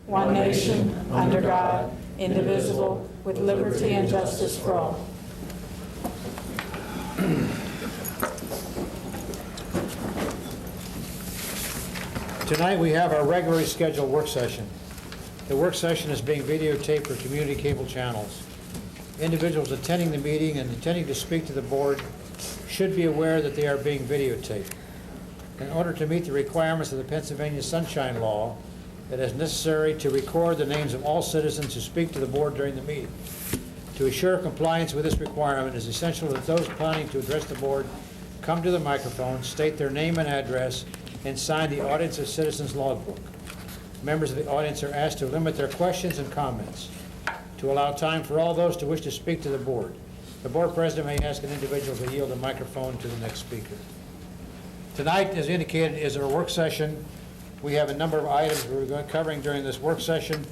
one nation, under God, indivisible, with liberty and justice for all. Tonight we have our regularly scheduled work session. The work session is being videotaped for community cable channels. Individuals attending the meeting and intending to speak to the board should be aware that they are being videotaped. In order to meet the requirements of the Pennsylvania Sunshine Law, it is necessary to record the names of all citizens who speak to the board during the meeting. To assure compliance with this requirement, it is essential that those planning to address the board come to the microphone, state their name and address, and sign the Audience of Citizens logbook. Members of the audience are asked to limit their questions and comments to allow time for all those to wish to speak to the board. The board president may ask an individual to yield the microphone to the next speaker. Tonight, as indicated, is our work session. We have a number of items we're covering during this work session,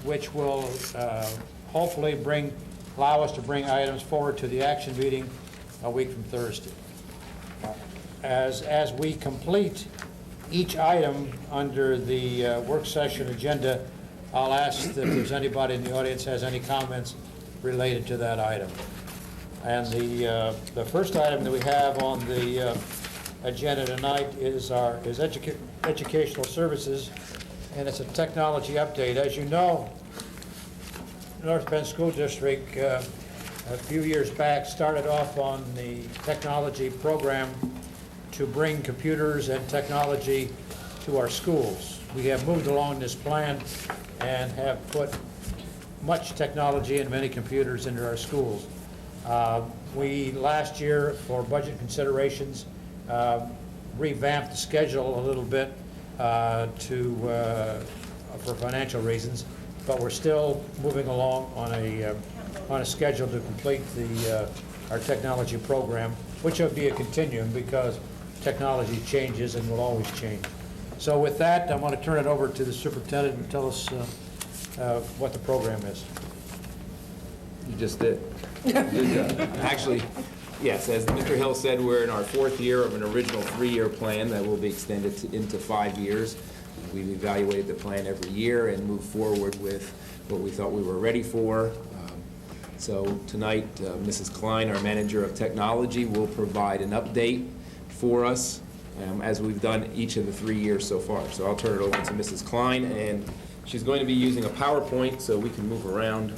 which will hopefully allow us to bring items forward to the action meeting a week from Thursday. As we complete each item under the work session agenda, I'll ask if there's anybody in the audience has any comments related to that item. And the first item that we have on the agenda tonight is educational services, and it's a technology update. As you know, North Penn School District a few years back started off on the technology program to bring computers and technology to our schools. We have moved along this plan and have put much technology and many computers into our schools. We last year, for budget considerations, revamped the schedule a little bit for financial reasons, but we're still moving along on a schedule to complete our technology program, which will be a continuum because technology changes and will always change. So with that, I want to turn it over to the superintendent and tell us what the program is. You just did. Actually, yes, as Mr. Hill said, we're in our fourth year of an original 3-year plan that will be extended into 5 years. We've evaluated the plan every year and moved forward with what we thought we were ready for. So tonight, Mrs. Klein, our manager of technology, will provide an update for us as we've done each of the 3 years so far. So I'll turn it over to Mrs. Klein, and she's going to be using a PowerPoint so we can move around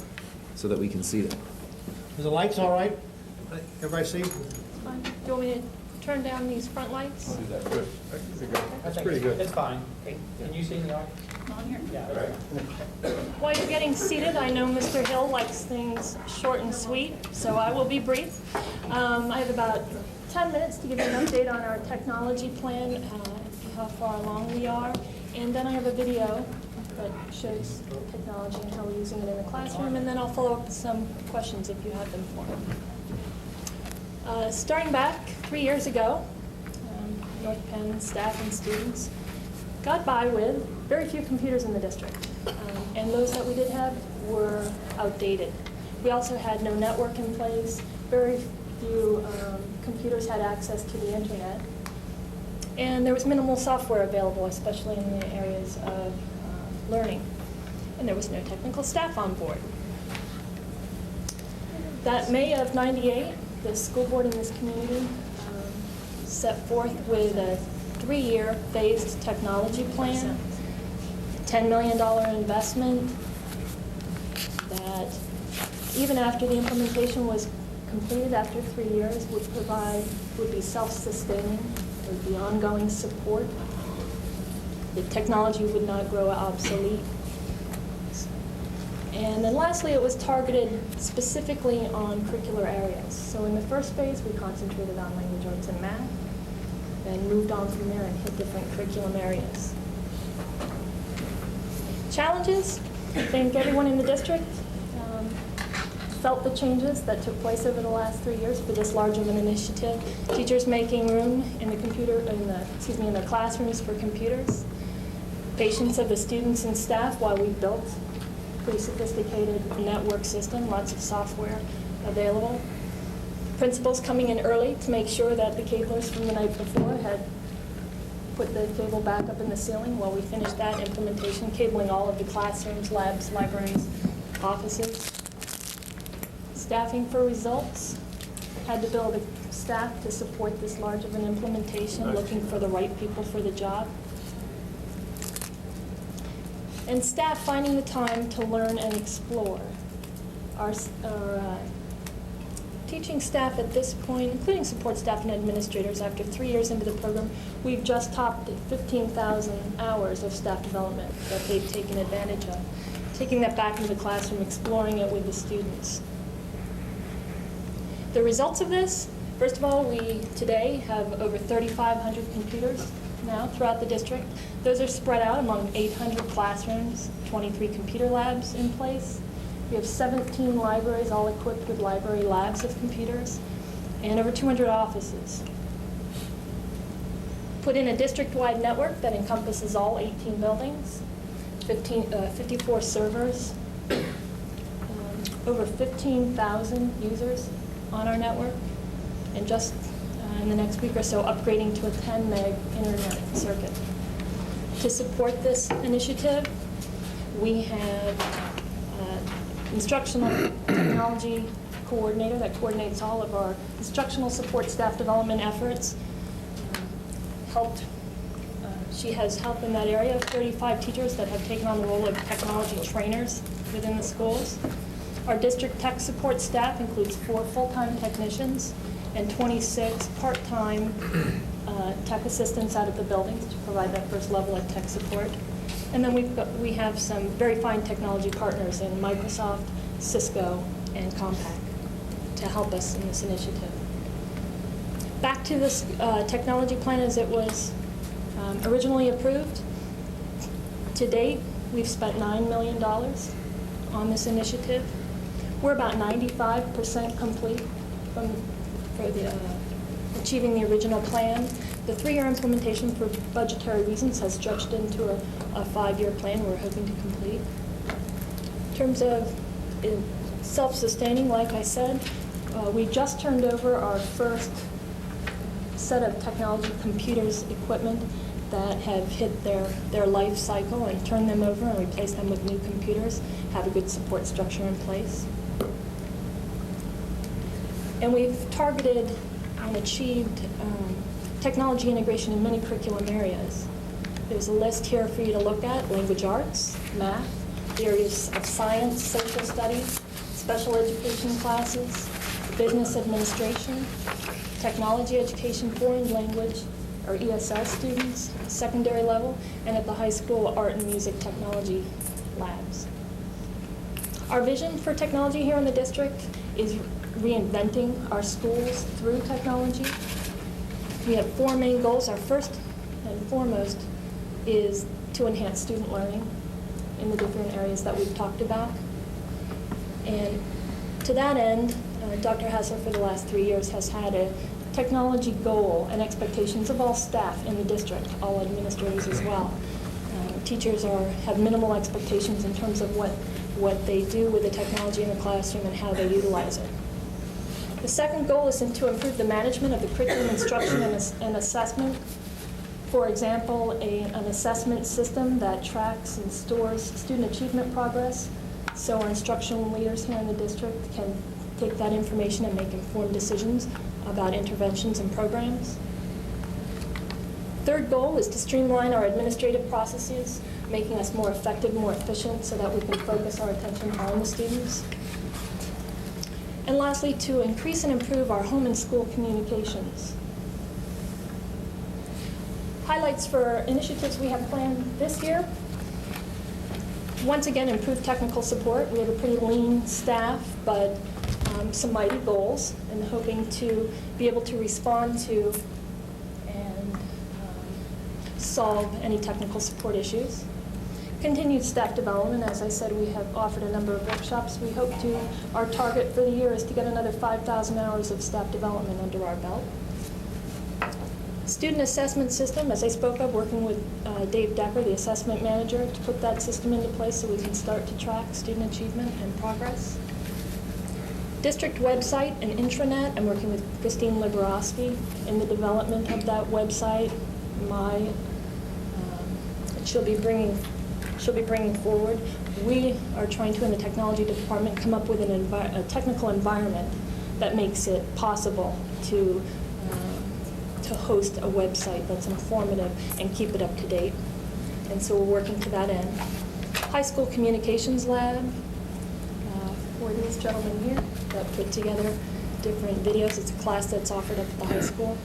so that we can see them. Is the lights all right? Everybody see? Fine. Do you want me to turn down these front lights? Do that. Good. That's pretty good. It's fine. Hey, can you see the audience? On here? Yeah. Right. While you're getting seated, I know Mr. Hill likes things short and sweet, so I will be brief. I have about 10 minutes to give you an update on our technology plan, how far along we are, and then I have a video that shows technology and how we're using it in the classroom, and then I'll follow up with some questions if you have them for me. Starting back 3 years ago, North Penn staff and students got by with very few computers in the district, and those that we did have were outdated. We also had no network in place. Very few computers had access to the internet, and there was minimal software available, especially in the areas of learning, and there was no technical staff on board. That May of '98, the school board in this community set forth with a 3-year phased technology plan, $10 million investment that even after the implementation was completed after 3 years would be self-sustaining, would be ongoing support. The technology would not grow obsolete. And then lastly, it was targeted specifically on curricular areas. So in the first phase, we concentrated on language arts and math, and moved on from there and hit different curriculum areas. Challenges, I think everyone in the district felt the changes that took place over the last 3 years for this large of an initiative. Teachers making room in the classrooms for computers. Patience of the students and staff while we built pretty sophisticated network system, lots of software available. Principals coming in early to make sure that the cablers from the night before had put the cable back up in the ceiling while we finish that implementation, cabling all of the classrooms, labs, libraries, offices. Staffing for results. Had to build a staff to support this large of an implementation, looking for the right people for the job. And staff finding the time to learn and explore. Our teaching staff at this point, including support staff and administrators, after 3 years into the program, we've just topped 15,000 hours of staff development that they've taken advantage of. Taking that back into the classroom, exploring it with the students. The results of this, first of all, we today have over 3,500 computers now throughout the district. Those are spread out among 800 classrooms, 23 computer labs in place. We have 17 libraries, all equipped with library labs of computers, and over 200 offices. Put in a district-wide network that encompasses all 18 buildings, 54 servers, over 15,000 users on our network, and just in the next week or so, upgrading to a 10 meg internet circuit. To support this initiative, we have instructional technology coordinator that coordinates all of our instructional support staff development efforts. She has help in that area. 35 teachers that have taken on the role of technology trainers within the schools. Our district tech support staff includes 4 full-time technicians and 26 part-time tech assistants out of the buildings to provide that first level of tech support. And then we have some very fine technology partners in Microsoft, Cisco, and Compaq to help us in this initiative. Back to this technology plan as it was originally approved. To date, we've spent $9 million on this initiative. We're about 95% complete for achieving the original plan. The 3-year implementation, for budgetary reasons, has stretched into a 5-year plan we're hoping to complete. In terms of self-sustaining, like I said, we just turned over our first set of technology computers equipment that have hit their life cycle, and turned them over and replaced them with new computers, have a good support structure in place. And we've targeted and achieved technology integration in many curriculum areas. There's a list here for you to look at: language arts, math, the areas of science, social studies, special education classes, business administration, technology education, foreign language, or ESL students, secondary level, and at the high school, art and music technology labs. Our vision for technology here in the district is reinventing our schools through technology. We have 4 main goals. Our first and foremost is to enhance student learning in the different areas that we've talked about. And to that end, Dr. Hassler for the last 3 years has had a technology goal and expectations of all staff in the district, all administrators as well. Teachers have minimal expectations in terms of what they do with the technology in the classroom and how they utilize it. The second goal is to improve the management of the curriculum instruction and assessment. For example, an assessment system that tracks and stores student achievement progress, so our instructional leaders here in the district can take that information and make informed decisions about interventions and programs. Third goal is to streamline our administrative processes, making us more effective, more efficient, so that we can focus our attention on the students. And lastly, to increase and improve our home and school communications. Highlights for initiatives we have planned this year. Once again, improved technical support. We have a pretty lean staff, but some mighty goals, and hoping to be able to respond to and solve any technical support issues. Continued staff development. As I said, we have offered a number of workshops. We hope our target for the year is to get another 5,000 hours of staff development under our belt. Student assessment system, as I spoke of, working with Dave Decker, the assessment manager, to put that system into place so we can start to track student achievement and progress. District website and intranet. I'm working with Christine Liberoski in the development of that website. My she'll be bringing forward. We are trying to, in the technology department, come up with a technical environment that makes it possible to host a website that's informative and keep it up to date. And so we're working to that end. High School Communications Lab, for these gentlemen here that put together different videos. It's a class that's offered at the high school.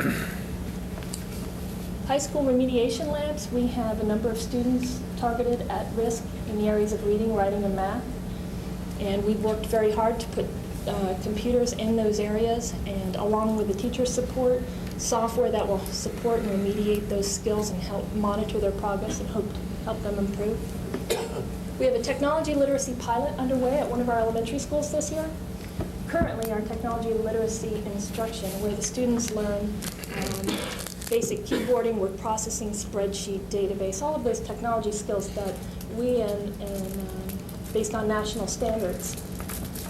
High School Remediation Labs, we have a number of students targeted at risk in the areas of reading, writing, and math. And we've worked very hard to put computers in those areas, and along with the teacher support, software that will support and remediate those skills and help monitor their progress and help them improve. We have a technology literacy pilot underway at one of our elementary schools this year. Currently, our technology literacy instruction, where the students learn basic keyboarding, word processing, spreadsheet, database, all of those technology skills that we, based on national standards,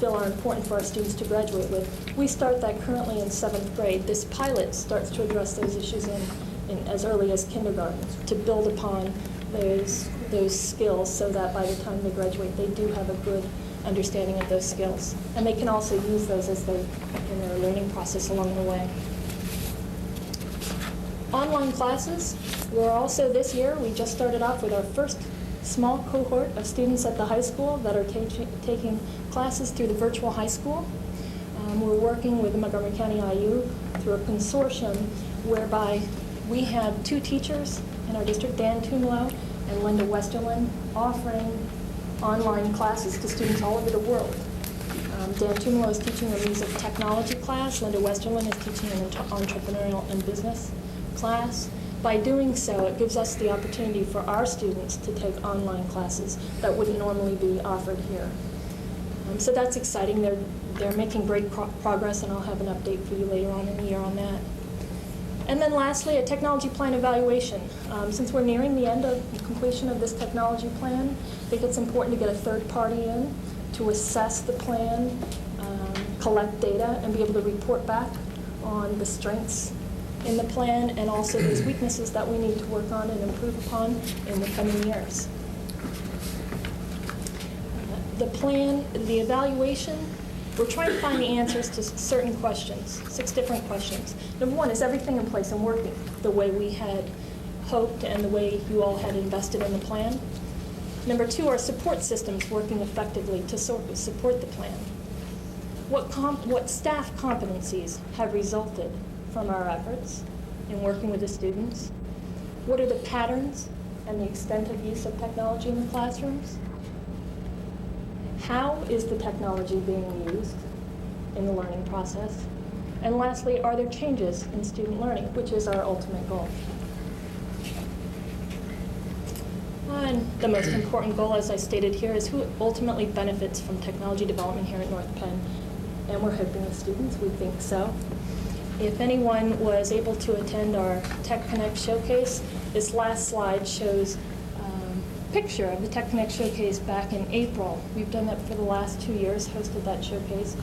feel are important for our students to graduate with. We start that currently in 7th grade. This pilot starts to address those issues in as early as kindergarten to build upon those skills so that by the time they graduate, they do have a good understanding of those skills. And they can also use those as in their learning process along the way. Online classes, we're also this year, we just started off with our first small cohort of students at the high school that are taking classes through the virtual high school. We're working with the Montgomery County IU through a consortium whereby we have 2 teachers in our district, Dan Tumlow and Linda Westerlin, offering online classes to students all over the world. Dan Tumlow is teaching a music technology class. Linda Westerlin is teaching an entrepreneurial and business class. By doing so, it gives us the opportunity for our students to take online classes that wouldn't normally be offered here. So that's exciting. They're making great progress, and I'll have an update for you later on in the year on that. And then lastly, a technology plan evaluation. Since we're nearing the end of completion of this technology plan, I think it's important to get a third party in to assess the plan, collect data, and be able to report back on the strengths in the plan and also those weaknesses that we need to work on and improve upon in the coming years. The plan, the evaluation, we're trying to find the answers to certain questions, 6 different questions. Number 1, is everything in place and working the way we had hoped and the way you all had invested in the plan? Number 2, are support systems working effectively to support the plan? What staff competencies have resulted from our efforts in working with the students? What are the patterns and the extent of use of technology in the classrooms? How is the technology being used in the learning process? And lastly, are there changes in student learning, which is our ultimate goal? And the most important goal, as I stated here, is who ultimately benefits from technology development here at North Penn. And we're hoping the students, we think so. If anyone was able to attend our Tech Connect showcase, this last slide shows a picture of the Tech Connect showcase back in April. We've done that for the last 2 years, hosted that showcase.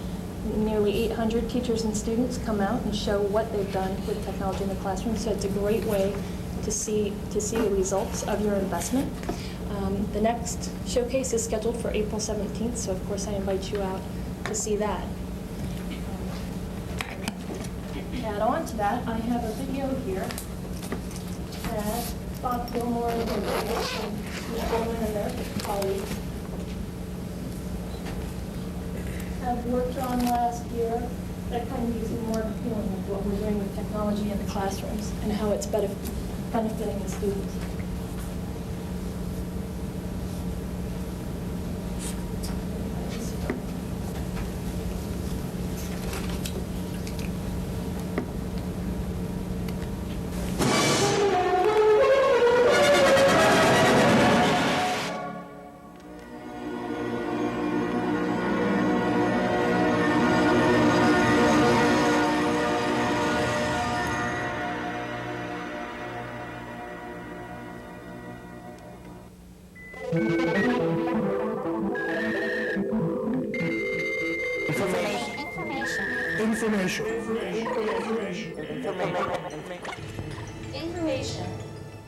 Nearly 800 teachers and students come out and show what they've done with technology in the classroom, so it's a great way to see the results of your investment. The next showcase is scheduled for April 17th, so of course I invite you out to see that. Add on to that, I have a video here that Bob Gilmore and their colleagues have worked on last year that kind of gives you more of a feeling of what we're doing with technology in the classrooms and how it's benefiting the students.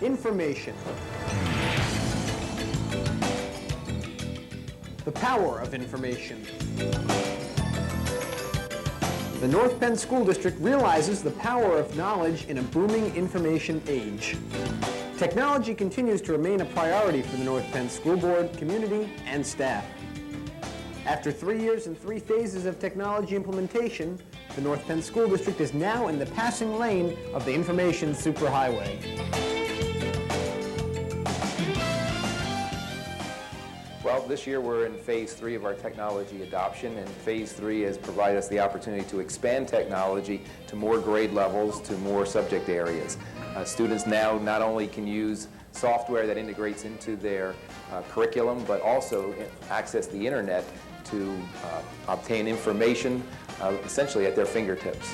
Information. the power of information. The North Penn School District realizes the power of knowledge in a booming information age. Technology continues to remain a priority for the North Penn School Board, community, and staff. After 3 years and 3 phases of technology implementation, the North Penn School District is now in the passing lane of the information superhighway. Well, this year we're in phase 3 of our technology adoption, and phase 3 has provided us the opportunity to expand technology to more grade levels, to more subject areas. Students now not only can use software that integrates into their curriculum, but also access the internet to obtain information essentially at their fingertips.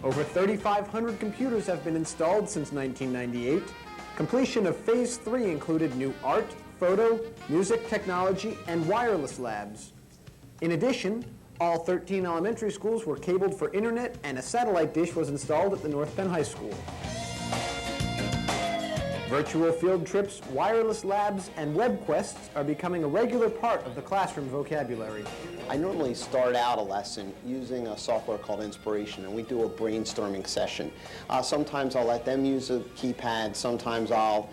Over 3,500 computers have been installed since 1998. Completion of Phase 3 included new art, photo, music technology, and wireless labs. In addition, all 13 elementary schools were cabled for internet, and a satellite dish was installed at the North Penn High School. Virtual field trips, wireless labs, and web quests are becoming a regular part of the classroom vocabulary. I normally start out a lesson using a software called Inspiration, and we do a brainstorming session. Sometimes I'll let them use a keypad, sometimes I'll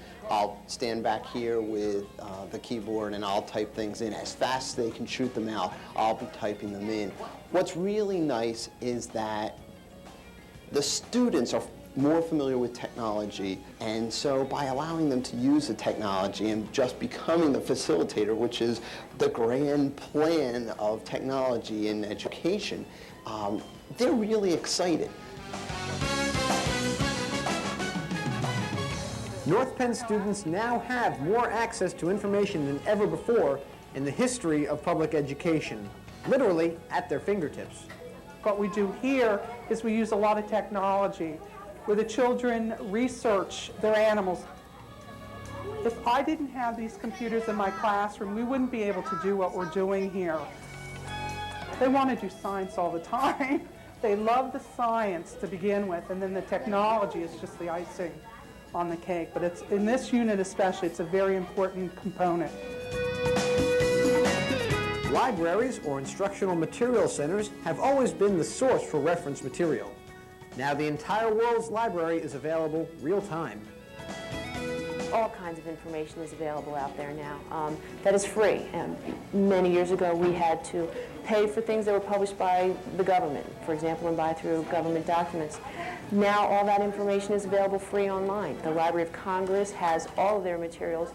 stand back here with the keyboard and I'll type things in. As fast as they can shoot them out, I'll be typing them in. What's really nice is that the students are more familiar with technology, and so by allowing them to use the technology and just becoming the facilitator, which is the grand plan of technology in education, they're really excited. North Penn students now have more access to information than ever before in the history of public education, literally at their fingertips. What we do here is we use a lot of technology where the children research their animals. If I didn't have these computers in my classroom, we wouldn't be able to do what we're doing here. They want to do science all the time. They love the science to begin with, and then the technology is just the icing on the cake. But it's, in this unit especially, it's a very important component. Libraries or instructional material centers have always been the source for reference material. Now the entire world's library is available real-time. All kinds of information is available out there now that is free. And many years ago we had to pay for things that were published by the government, for example, and buy through government documents. Now all that information is available free online. The Library of Congress has all of their materials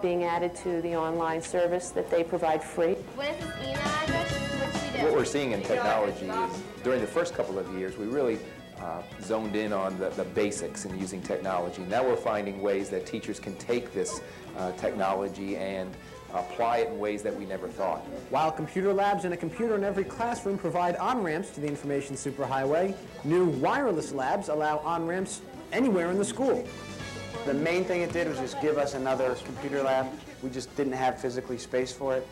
being added to the online service that they provide free. What is this email address? What we're seeing in technology is, during the first couple of years, we really zoned in on the basics in using technology. Now we're finding ways that teachers can take this technology and apply it in ways that we never thought. While computer labs and a computer in every classroom provide on-ramps to the information superhighway, new wireless labs allow on-ramps anywhere in the school. The main thing it did was just give us another computer lab. We just didn't have physically space for it.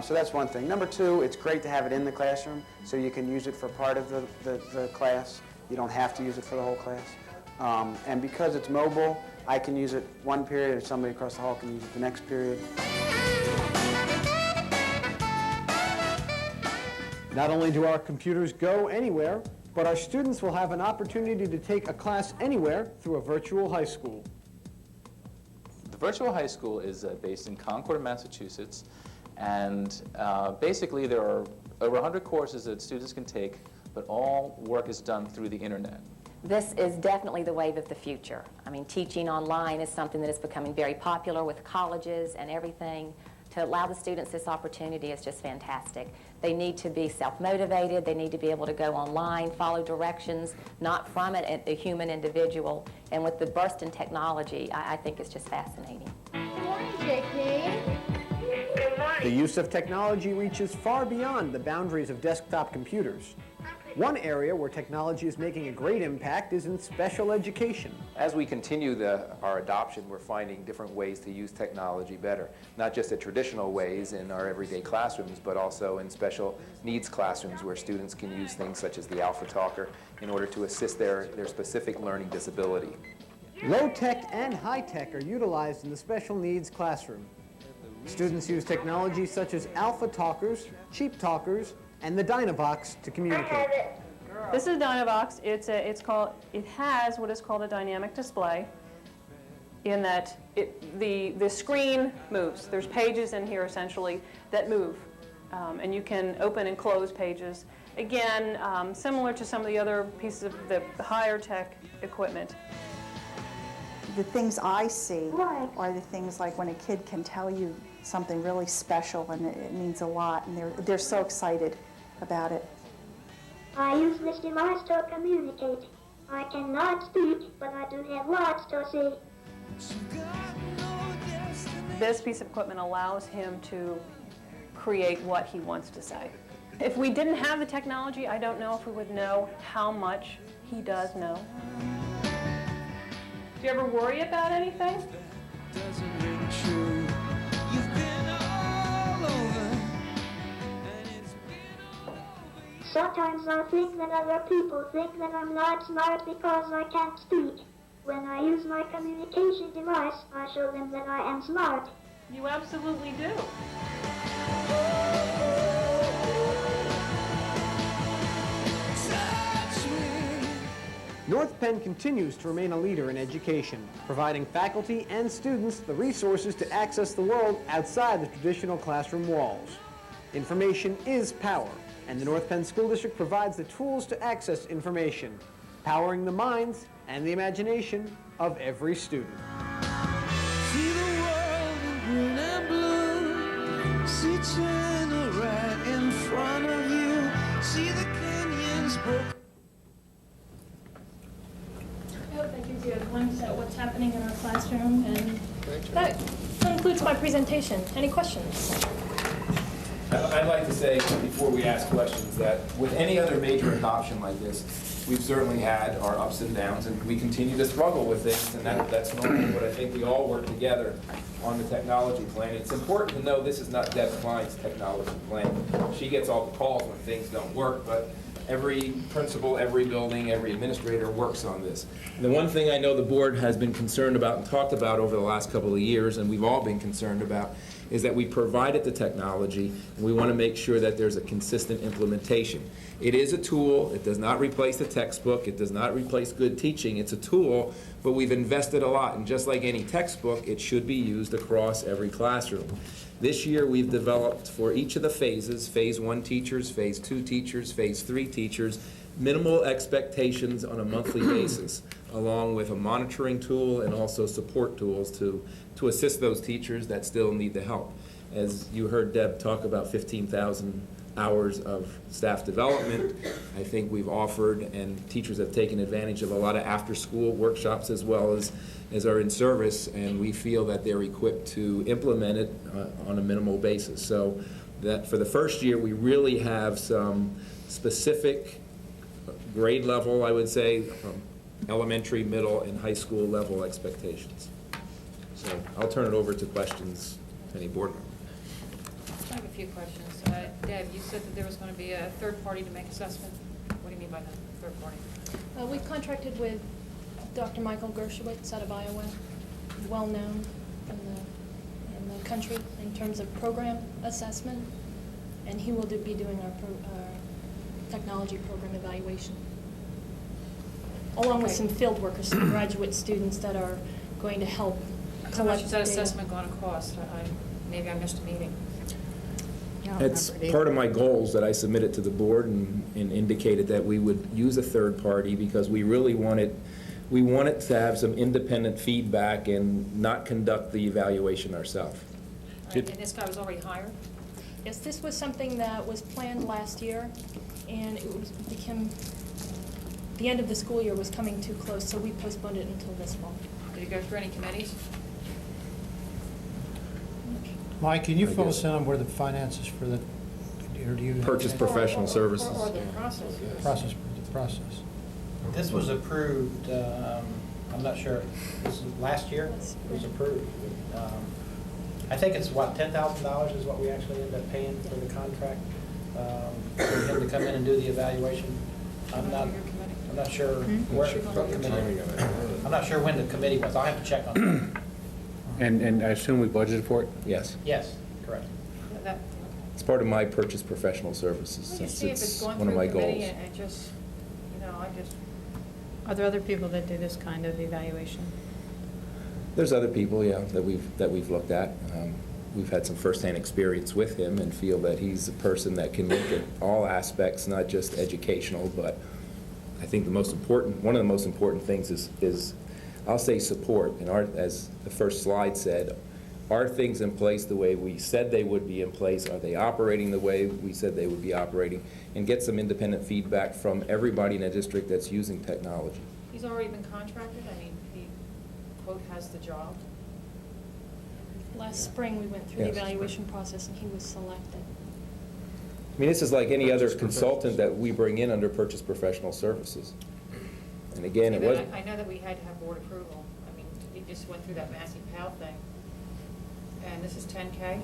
So that's one thing. Number two, it's great to have it in the classroom so you can use it for part of the class. You don't have to use it for the whole class. And because it's mobile, I can use it one period and somebody across the hall can use it the next period. Not only do our computers go anywhere, but our students will have an opportunity to take a class anywhere through a virtual high school. The virtual high school is based in Concord, Massachusetts, and basically there are over 100 courses that students can take, but all work is done through the internet. This is definitely the wave of the future. I mean, teaching online is something that is becoming very popular with colleges and everything. To allow the students this opportunity is just fantastic. They need to be self-motivated. They need to be able to go online, follow directions, not from a human individual. And with the burst in technology, I think it's just fascinating. Good morning, JP. The use of technology reaches far beyond the boundaries of desktop computers. One area where technology is making a great impact is in special education. As we continue our adoption, we're finding different ways to use technology better. Not just the traditional ways in our everyday classrooms, but also in special needs classrooms where students can use things such as the Alpha Talker in order to assist their specific learning disability. Low-tech and high-tech are utilized in the special needs classroom. Students use technology such as alpha talkers, cheap talkers, and the Dynavox to communicate. This is Dynavox. It has what is called a dynamic display, in that the screen moves. There's pages in here essentially that move, and you can open and close pages. Again, similar to some of the other pieces of the higher tech equipment. The things I see are the things like when a kid can tell you something really special and it means a lot, and they're so excited about it. I use this device to communicate. I cannot speak, but I do have lots to say. This piece of equipment allows him to create what he wants to say. If we didn't have the technology, I don't know if we would know how much he does know. Do you ever worry about anything? Sometimes I think that other people think that I'm not smart because I can't speak. When I use my communication device, I show them that I am smart. You absolutely do. North Penn continues to remain a leader in education, providing faculty and students the resources to access the world outside the traditional classroom walls. Information is power, and the North Penn School District provides the tools to access information, powering the minds and the imagination of every student. See the world in green and blue. See China right in front of you. See the canyons broken. I hope that gives you a glimpse at what's happening in our classroom, and that concludes my presentation. Any questions? I'd like to say, before we ask questions, that with any other major adoption like this, we've certainly had our ups and downs, and we continue to struggle with things, and that's normal, but I think we all work together on the technology plan. It's important to know this is not Deb Klein's technology plan. She gets all the calls when things don't work, but every principal, every building, every administrator works on this. The one thing I know the board has been concerned about and talked about over the last couple of years, and we've all been concerned about, is that we provided the technology, and we want to make sure that there's a consistent implementation. It is a tool. It does not replace the textbook. It does not replace good teaching. It's a tool, but we've invested a lot, and just like any textbook, it should be used across every classroom. This year, we've developed for each of the phases, Phase 1 teachers, Phase 2 teachers, Phase 3 teachers, minimal expectations on a monthly basis, along with a monitoring tool and also support tools to assist those teachers that still need the help. As you heard Deb talk about 15,000 hours of staff development, I think we've offered, and teachers have taken advantage of a lot of after-school workshops as well as are in service, and we feel that they're equipped to implement it on a minimal basis. So that for the first year, we really have some specific grade level, I would say, elementary, middle, and high school level expectations. So I'll turn it over to questions, any board member. I have a few questions. Deb, you said that there was going to be a third party to make assessment. What do you mean by that, third party? We contracted with Dr. Michael Gershowitz out of Iowa, well-known in the country in terms of program assessment, and he will be doing our technology program evaluation, along with some field workers, some graduate students that are going to help collect How much is that data. assessment going to cost? Maybe I missed a meeting. It's part of my goals that I submitted to the board and indicated that we would use a third party because we really wanted to have some independent feedback and not conduct the evaluation ourselves. And this guy was already hired? Yes, this was something that was planned last year, and the end of the school year was coming too close, so we postponed it until this fall. Did he go through any committees? Mike, can you fill us in on where the finances for the, or do you? Purchase professional services. Or the process. Process. This was approved, I'm not sure, this is last year, it was approved. I think it's what, $10,000 is what we actually end up paying for the contract, for him to come in and do the evaluation. I'm not sure where, what committee. I'm not sure when the committee was, I'll have to check on that. And I assume we budgeted for it? Yes. Yes, correct. That- It's part of my purchase professional services, Well, you since see if it's it's going one of through my committee goals. and just, I just, Are there other people that do this kind of evaluation? There's other people, yeah, that we've looked at. We've had some firsthand experience with him and feel that he's a person that can look at all aspects, not just educational, but I think one of the most important things is I'll say support. And as the first slide said, are things in place the way we said they would be in place? Are they operating the way we said they would be operating? And get some independent feedback from everybody in a district that's using technology. he's already been contracted? I mean, he, quote, has the job? Last spring, we went through the Yes. evaluation process, and he was selected. I mean, this is like any other consultant that we bring in under purchase professional services. And again, it was. I know that we had to have board approval. I mean, he just went through that Massey Powell thing. And this is 10K?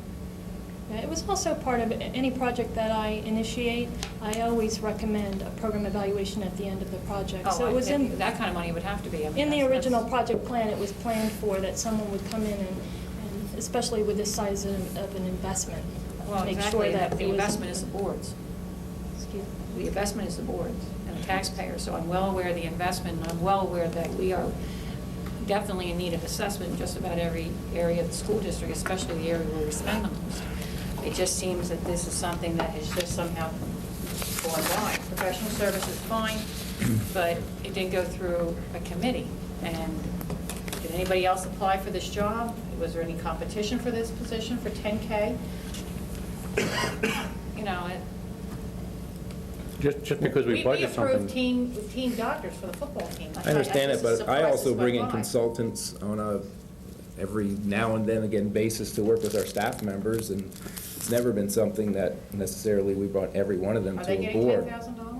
Yeah, it was also part of any project that I initiate. I always recommend a program evaluation at the end of the project. So it was in that kind of money would have to be. I mean, in the that's- original project plan. It was planned for that someone would come in and especially with this size of an investment, Well, make exactly, sure that the it was- investment is the board's. Excuse me. The investment is the board's and the taxpayer, so I'm well aware of the investment, and I'm well aware that we are definitely in need of assessment in just about every area of the school district, especially the area where we spend the most. It just seems that this is something that has just somehow gone by. Professional service is fine, but it didn't go through a committee. And did anybody else apply for this job? Was there any competition for this position for 10K? Just because we budget We something. approved team doctors for the football team. I understand it, but I also bring in consultants. consultants on a every now and then again basis to work with our staff members, and it's never been something that necessarily we brought every one of them Are to they a getting board. $10,000?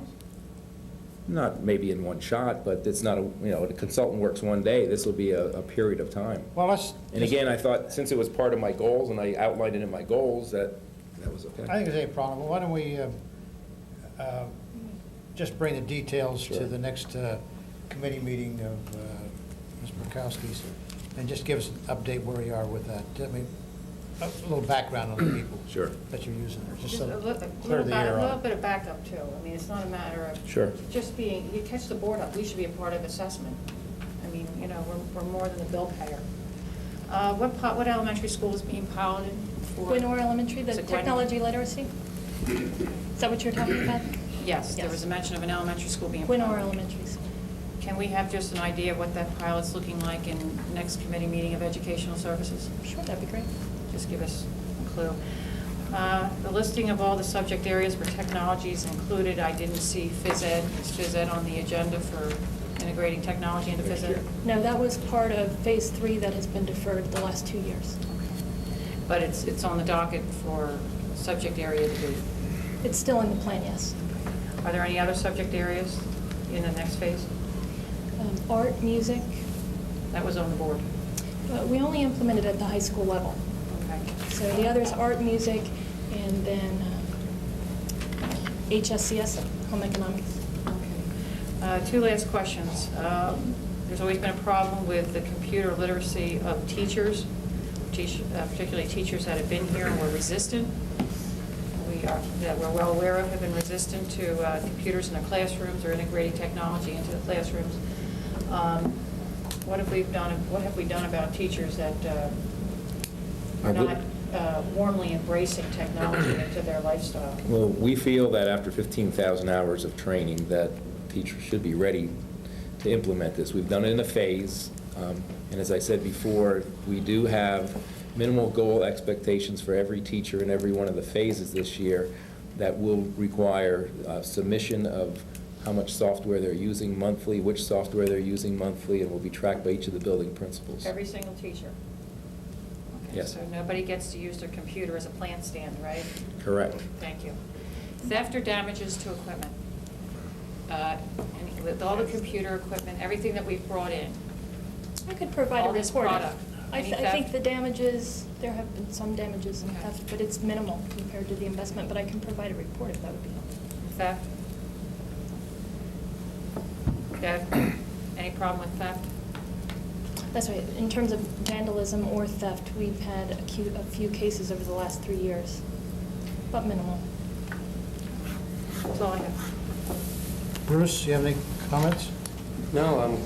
Not maybe in one shot, but it's not the consultant works one day. This will be a period of time. Well, And again, I thought, since it was part of my goals, and I outlined it in my goals, that was okay. I think there's a problem. Why don't we just bring the details to Sure. the next committee meeting of Ms. Burkowski's, and just give us an update where you are with that. I mean, a little background on the people Sure. that you're using there, just Just so a little, clear the air a little on. bit of backup too. I mean, it's not a matter of Sure. just being, you catch the board up, we should be a part of assessment. I mean, we're more than the bill payer. What elementary school is being piloted for? Gwinnett Elementary, the Is it Gwinnett? technology literacy? Is that what you're talking about? Yes, there Yes. was a mention of an elementary school being Gwinnett piloted. Elementary School. Can we have just an idea of what that pilot's looking like in next committee meeting of educational services? Sure, that'd be great. Just give us a clue. The listing of all the subject areas where technology is included, I didn't see phys ed. Is phys ed on the agenda for integrating technology into phys ed? No, that was part of phase 3 that has been deferred the last 2 years. But it's on the docket for subject area to be. It's still in the plan, yes. Are there any other subject areas in the next phase? Art, music, That was on the board. we only implemented at the high school level. Okay. So the others, art, music, and then HSCS, home economics. Two last questions. There's always been a problem with the computer literacy of teachers, particularly teachers that have been here and were resistant. That we're well aware of have been resistant to computers in their classrooms or integrating technology into the classrooms. What have we done about teachers that are not warmly embracing technology into their lifestyle? Well, we feel that after 15,000 hours of training, that teachers should be ready to implement this. We've done it in a phase, and as I said before, we do have minimal goal expectations for every teacher in every one of the phases this year that will require submission of how much software they're using monthly, which software they're using monthly, and will be tracked by each of the building principals. Every single teacher? Okay, Yes. so nobody gets to use their computer as a plant stand, right? Correct. Thank you. Theft or damages to equipment. With all the computer equipment, everything that we've brought in. I could provide All a this report. product. I Any think theft? the damages, there have been some damages and theft, but it's minimal compared to the investment, but I can provide a report if that would be helpful. Theft? Deb, any problem with theft? That's right. In terms of vandalism or theft, we've had a few cases over the last 3 years, but minimal. That's all I have. Bruce, you have any comments? No,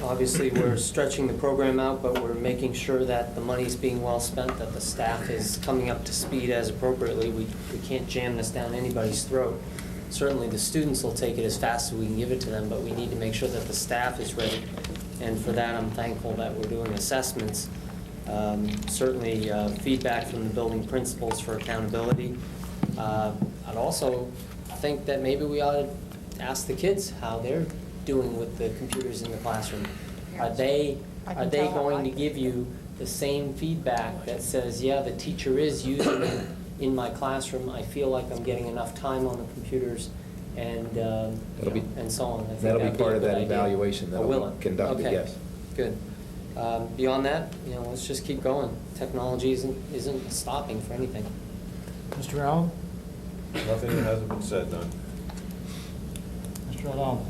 obviously we're stretching the program out, but we're making sure that the money's being well spent, that the staff is coming up to speed as appropriately. We can't jam this down anybody's throat. Certainly the students will take it as fast as we can give it to them, but we need to make sure that the staff is ready. And for that, I'm thankful that we're doing assessments. Certainly feedback from the building principals for accountability. I'd also think that maybe we ought to ask the kids how they're doing with the computers in the classroom. Are they going to give you the same feedback that says, yeah, the teacher is using it in my classroom, I feel like I'm getting enough time on the computers, and so on. I think That'll be that'd part a of good that idea. evaluation Oh, will that'll it? be conducted, Okay. yes. Good. Beyond that, let's just keep going. Technology isn't stopping for anything. Mr. Allen? Nothing that hasn't been said, none. Mr. O'Donnell?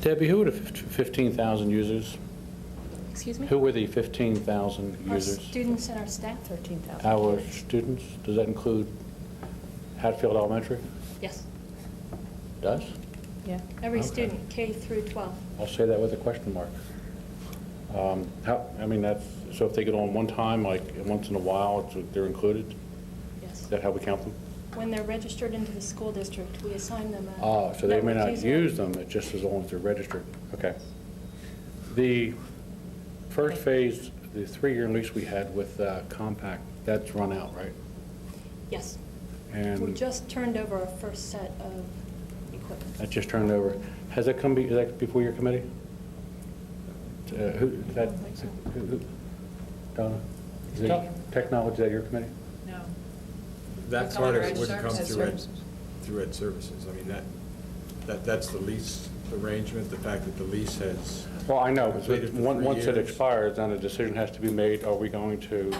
Debbie, who are the 15,000 users? Excuse me? Who were the 15,000 Our users? students and our staff. 13,000. Our students? Does that include Hatfield Elementary? Yes. Does? Yeah. Every Okay. student, K through 12. I'll say that with a question mark. So if they get on one time, like once in a while, they're included? Yes. Is that how we count them? When they're registered into the school district, we assign them a Oh, so they may network not user. use them, it's just as long as they're registered. Okay. The first phase, the 3-year lease we had with Compact, that's run out, right? Yes. And We just turned over our first set of equipment. that just turned over. Has that is that before your committee? Donna? Is it technology, is that your committee? No. That It's part under of it Ed wouldn't come Services. through Ed Services. I mean, that's the lease arrangement, the fact that the lease has. Well, I know, completed for once 3 it years. expires, then a decision has to be made. Are we going to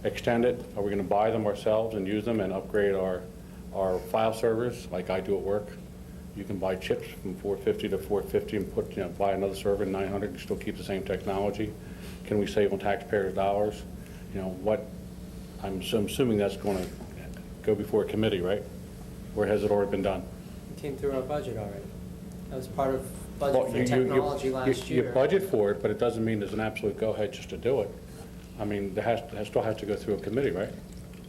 extend it? Are we going to buy them ourselves and use them and upgrade our file servers, like I do at work? You can buy chips from $450 to $450 and buy another server at $900 and still keep the same technology. Can we save on taxpayers' dollars? I'm assuming that's going to go before a committee, right? Or has it already been done? It came through our budget already. That was part of Well, budget for technology last year. You budget for it, but it doesn't mean there's an absolute go-ahead just to do it. I mean, that still has to go through a committee, right?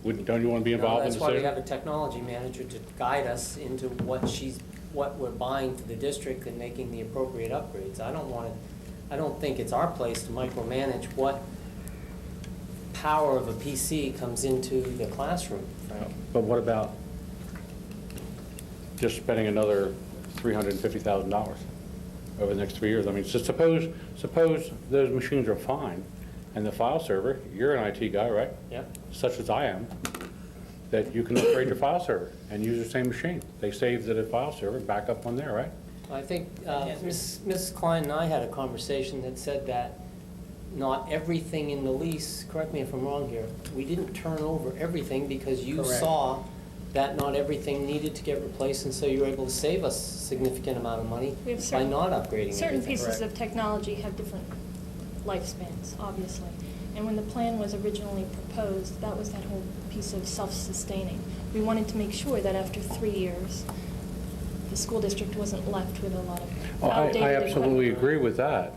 Don't you want to be involved in the That's why we decision? have a technology manager to guide us into what we're buying for the district and making the appropriate upgrades. I don't think it's our place to micromanage what power of a PC comes into the classroom, Frank. But what about just spending another $350,000 over the next 3 years? I mean, so suppose those machines are fine, and the file server, you're an IT guy, right? Yep. Such as I am, that you can upgrade your file server and use the same machine. They save the file server, back up on there, right? I think Ms. Klein and I had a conversation that said that not everything in the lease, correct me if I'm wrong here, we didn't turn over everything because you Correct. saw that not everything needed to get replaced, and so you were able to save us a significant amount of money We have by certain- not upgrading Certain everything. pieces of technology have different lifespans, obviously. And when the plan was originally proposed, that was that whole piece of self-sustaining. We wanted to make sure that after 3 years, the school district wasn't left with a lot of Well, outdated I absolutely equipment. agree with that.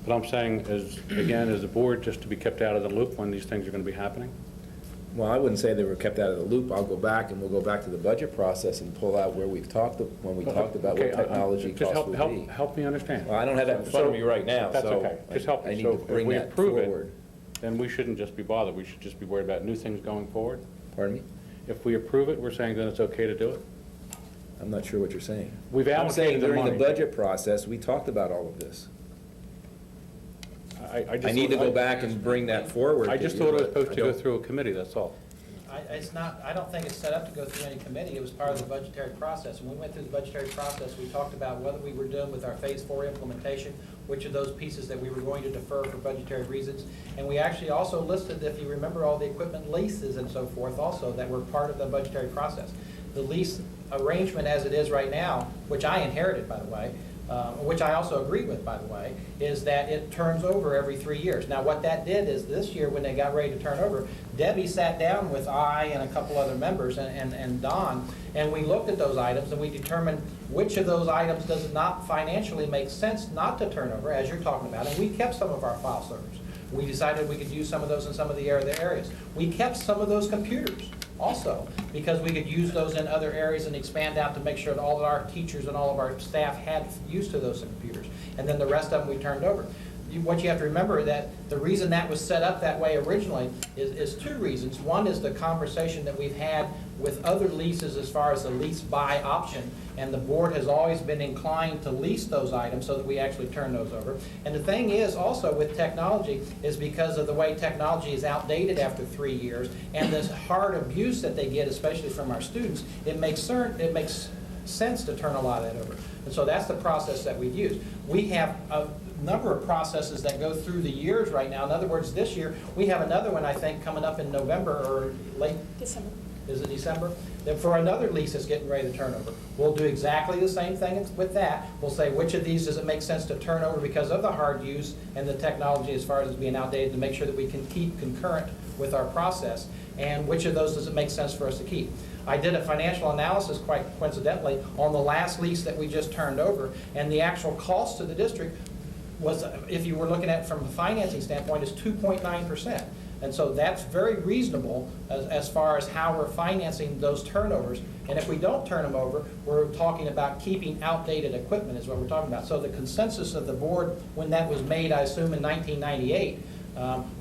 But I'm saying, again, as the board, just to be kept out of the loop when these things are going to be happening? Well, I wouldn't say they were kept out of the loop. I'll go back and we'll go back to the budget process and pull out where we've talked, when we talked about what Okay, technology just costs would be. help me understand. Well, I don't have that in front of me right now, That's so okay. Just help I me. need So to bring if we that approve forward. it, then we shouldn't just be bothered. We should just be worried about new things going forward. Pardon me? If we approve it, we're saying then it's okay to do it? I'm not sure what you're saying. We've I'm saying allocated the during the money. budget process, we talked about all of this. I I need to go back and bring that forward. I to just you, thought it was but supposed I to go don't- through a committee, that's all. I don't think it's set up to go through any committee. It was part of the budgetary process. When we went through the budgetary process, we talked about what we were doing with our Phase 4 implementation, which of those pieces that we were going to defer for budgetary reasons. And we actually also listed, if you remember, all the equipment leases and so forth also that were part of the budgetary process. The lease arrangement as it is right now, which I inherited, by the way, which I also agree with, by the way, is that it turns over every 3 years. Now, what that did is this year, when they got ready to turn over, Debbie sat down with I and a couple other members and Don, and we looked at those items and we determined which of those items does it not financially make sense not to turn over, as you're talking about, and we kept some of our file servers. We decided we could use some of those in some of the other areas. We kept some of those computers also, because we could use those in other areas and expand out to make sure that all of our teachers and all of our staff had use to those computers. And then the rest of them we turned over. What you have to remember that the reason that was set up that way originally is two reasons. One is the conversation that we've had with other leases as far as the lease buy option, and the board has always been inclined to lease those items so that we actually turn those over. And the thing is also with technology is because of the way technology is outdated after 3 years and the hard abuse that they get, especially from our students, it makes sense to turn a lot of that over. And so that's the process that we've used. We have a number of processes that go through the years right now. In other words, this year, we have another one, I think, coming up in November or late December. Is it December? Then for another lease that's getting ready to turn over. We'll do exactly the same thing with that. We'll say which of these does it make sense to turn over because of the hard use and the technology as far as being outdated to make sure that we can keep concurrent with our process, and which of those does it make sense for us to keep. I did a financial analysis, quite coincidentally, on the last lease that we just turned over, and the actual cost to the district was, if you were looking at it from a financing standpoint, is 2.9%. And so that's very reasonable as far as how we're financing those turnovers. And if we don't turn them over, we're talking about keeping outdated equipment is what we're talking about. So the consensus of the board when that was made, I assume in 1998,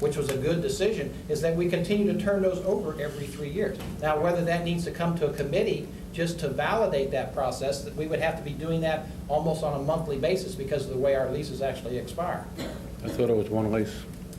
which was a good decision, is that we continue to turn those over every 3 years. Now, whether that needs to come to a committee just to validate that process, that we would have to be doing that almost on a monthly basis because of the way our leases actually expire. I thought it was one lease.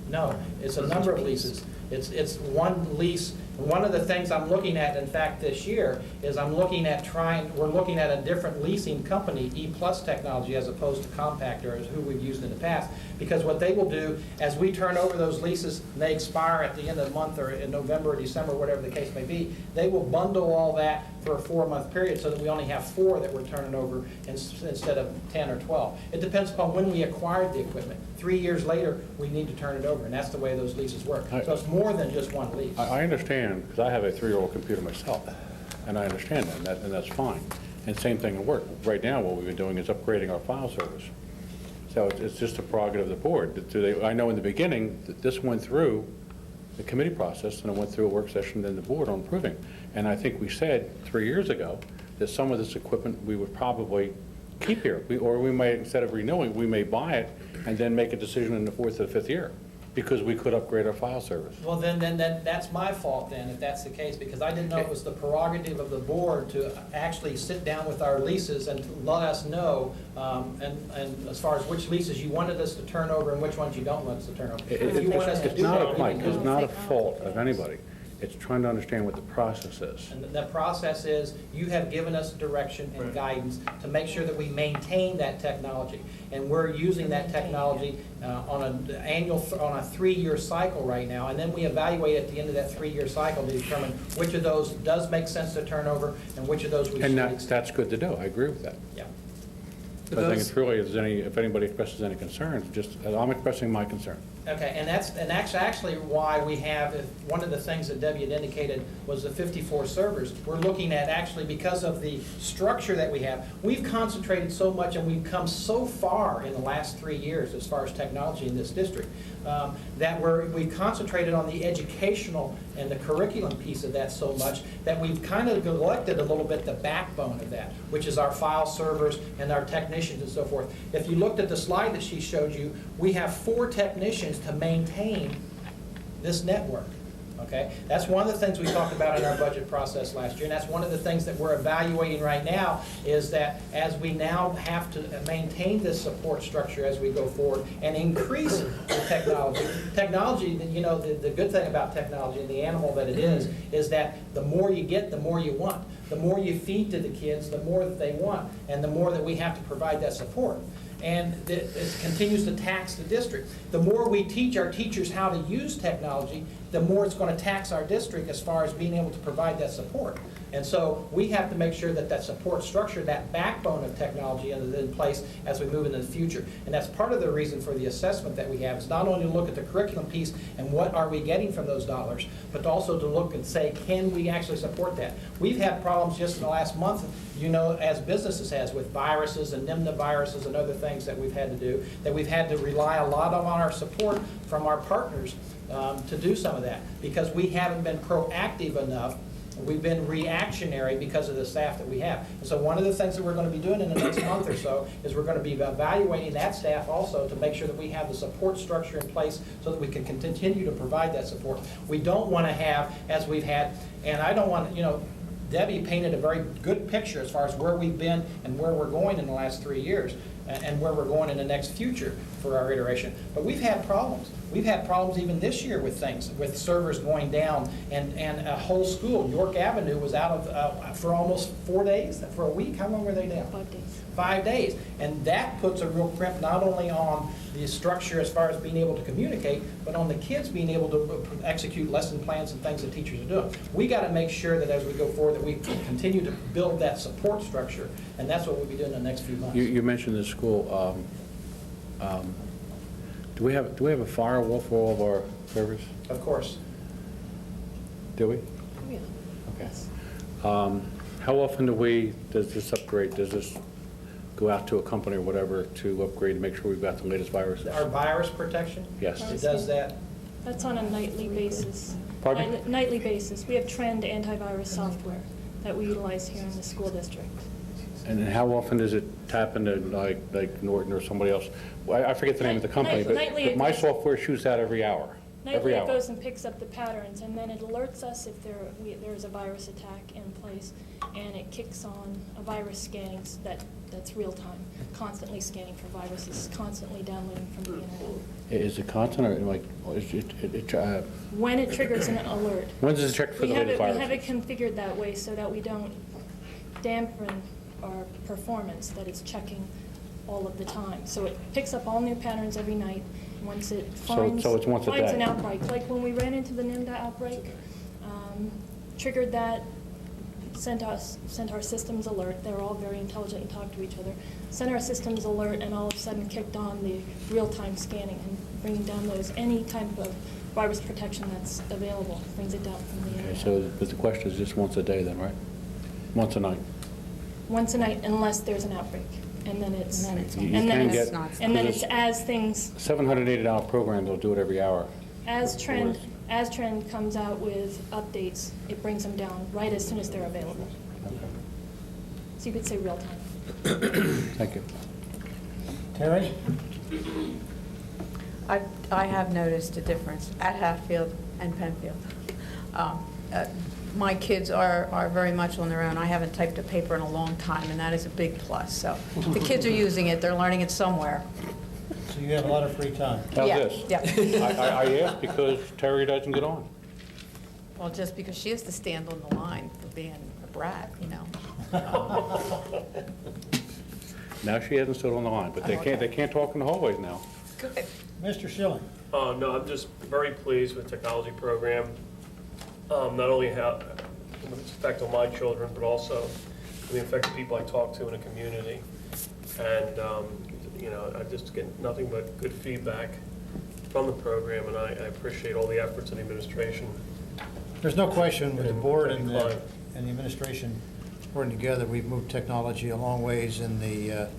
No, it's a number of leases. It's one lease. One of the things I'm looking at, in fact, this year, is we're looking at a different leasing company, E+ Technology, as opposed to Compactor, as who we've used in the past. Because what they will do, as we turn over those leases, and they expire at the end of the month or in November or December, whatever the case may be, they will bundle all that for a 4-month period so that we only have 4 that we're turning over instead of 10 or 12. It depends upon when we acquired the equipment. 3 years later, we need to turn it over, and that's the way those leases work. So it's more than just one lease. I understand, because I have a 3-year-old computer myself, and I understand that, and that's fine. And same thing at work. Right now, what we've been doing is upgrading our file service. So it's just a prerogative of the board. I know in the beginning that this went through the committee process, and it went through a work session, then the board on approving. And I think we said 3 years ago that some of this equipment we would probably keep here. Or we may, instead of renewing, we may buy it and then make a decision in the 4th or 5th year, because we could upgrade our file service. Well, then that's my fault then, if that's the case, because I didn't know it was the prerogative of the board to actually sit down with our leases and to let us know, and as far as which leases you wanted us to turn over and which ones you don't want us to turn over. If you want us to do that, Mike, it's not a fault of anybody. It's trying to understand what the process is. And the process is, you have given us direction and guidance to make sure that we maintain that technology. And we're using that technology on a 3-year cycle right now. And then we evaluate at the end of that 3-year cycle to determine which of those does make sense to turn over and which of those we should extend. That's good to do. I agree with that. Yeah. But I think it's really, if anybody expresses any concerns, I'm expressing my concern. Okay, and that's actually why we have, one of the things that Debbie had indicated was the 54 servers. We're looking at actually, because of the structure that we have, we've concentrated so much and we've come so far in the last 3 years as far as technology in this district, that we've concentrated on the educational and the curriculum piece of that so much that we've kind of neglected a little bit the backbone of that, which is our file servers and our technicians and so forth. If you looked at the slide that she showed you, we have 4 technicians to maintain this network. Okay, that's one of the things we talked about in our budget process last year, and that's one of the things that we're evaluating right now, is that as we now have to maintain this support structure as we go forward and increase the technology. Technology, you know, the good thing about technology and the animal that it is that the more you get, the more you want. The more you feed to the kids, the more that they want, and the more that we have to provide that support. And it continues to tax the district. The more we teach our teachers how to use technology, the more it's going to tax our district as far as being able to provide that support. And so we have to make sure that that support structure, that backbone of technology is in place as we move into the future. And that's part of the reason for the assessment that we have, is not only to look at the curriculum piece and what are we getting from those dollars, but also to look and say, can we actually support that? We've had problems just in the last month, you know, as businesses has, with viruses and viruses and other things that we've had to do, that we've had to rely a lot on our support from our partners to do some of that, because we haven't been proactive enough. We've been reactionary because of the staff that we have. And so one of the things that we're going to be doing in the next month or so is we're going to be evaluating that staff also to make sure that we have the support structure in place so that we can continue to provide that support. We don't want to have, as we've had, and I don't want, you know, Debbie painted a very good picture as far as where we've been and where we're going in the last 3 years and where we're going in the next future for our iteration. But we've had problems. We've had problems even this year with things, with servers going down, and a whole school, York Avenue, was out of for almost 4 days, for a week. How long were they down? 5 days. 5 days. And that puts a real crimp not only on the structure as far as being able to communicate, but on the kids being able to execute lesson plans and things that teachers are doing. We got to make sure that as we go forward that we continue to build that support structure, and that's what we'll be doing in the next few months. You mentioned the school. Do we have a firewall for all of our servers? Of course. Do we? Oh, yeah. Okay. How often does this upgrade, does this go out to a company or whatever to upgrade to make sure we've got the latest viruses? Our virus protection? Yes. It does that. That's on a nightly basis. Pardon? Nightly basis. We have Trend antivirus software that we utilize here in the school district. And how often does it tap into like Norton or somebody else? I forget the name of the company, Nightly but it my goes- software shoots out every hour. Nightly it goes and picks up the patterns, and then it alerts us if there's a virus attack in place, and it kicks on a virus scanning that's real time, constantly scanning for viruses, constantly downloading from the internet. Is it constant or like, When it triggers an alert. when does it check for the latest We have viruses? it configured that way so that we don't dampen our performance, that it's checking all of the time. So it picks up all new patterns every night. Once it finds, so it's once a finds day. an outbreak, like when we ran into the NIMDA outbreak, triggered that, sent our systems alert. They were all very intelligent and talked to each other. Sent our systems alert, and all of a sudden kicked on the real-time scanning and bringing down any type of virus protection that's available. Brings it down from the Okay, internet. so but the question is just once a day then, right? Once a night? Once a night, unless there's an outbreak, and then it's You can get- and then it's as things $780 program, they'll do it every hour. as Trend comes out with updates, it brings them down right as soon as they're available. So you could say real time. Thank you. Terry? I have noticed a difference at Hatfield and Penfield. My kids are very much on their own. I haven't typed a paper in a long time, and that is a big plus. So the kids are using it. They're learning it somewhere. So you have a lot of free time. How's Yeah, this? yeah. I asked because Terry doesn't get on. Well, just because she has to stand on the line for being a brat, you know. Now she hasn't stood on the line, but they can't talk in the hallways now. Good. Mr. Schilling? No, I'm just very pleased with the technology program. Not only how its effect on my children, but also the effect of people I talk to in the community. And you know, I just get nothing but good feedback from the program, and I appreciate all the efforts of the administration. There's no question with the board and the administration working together, we've moved technology a long ways in the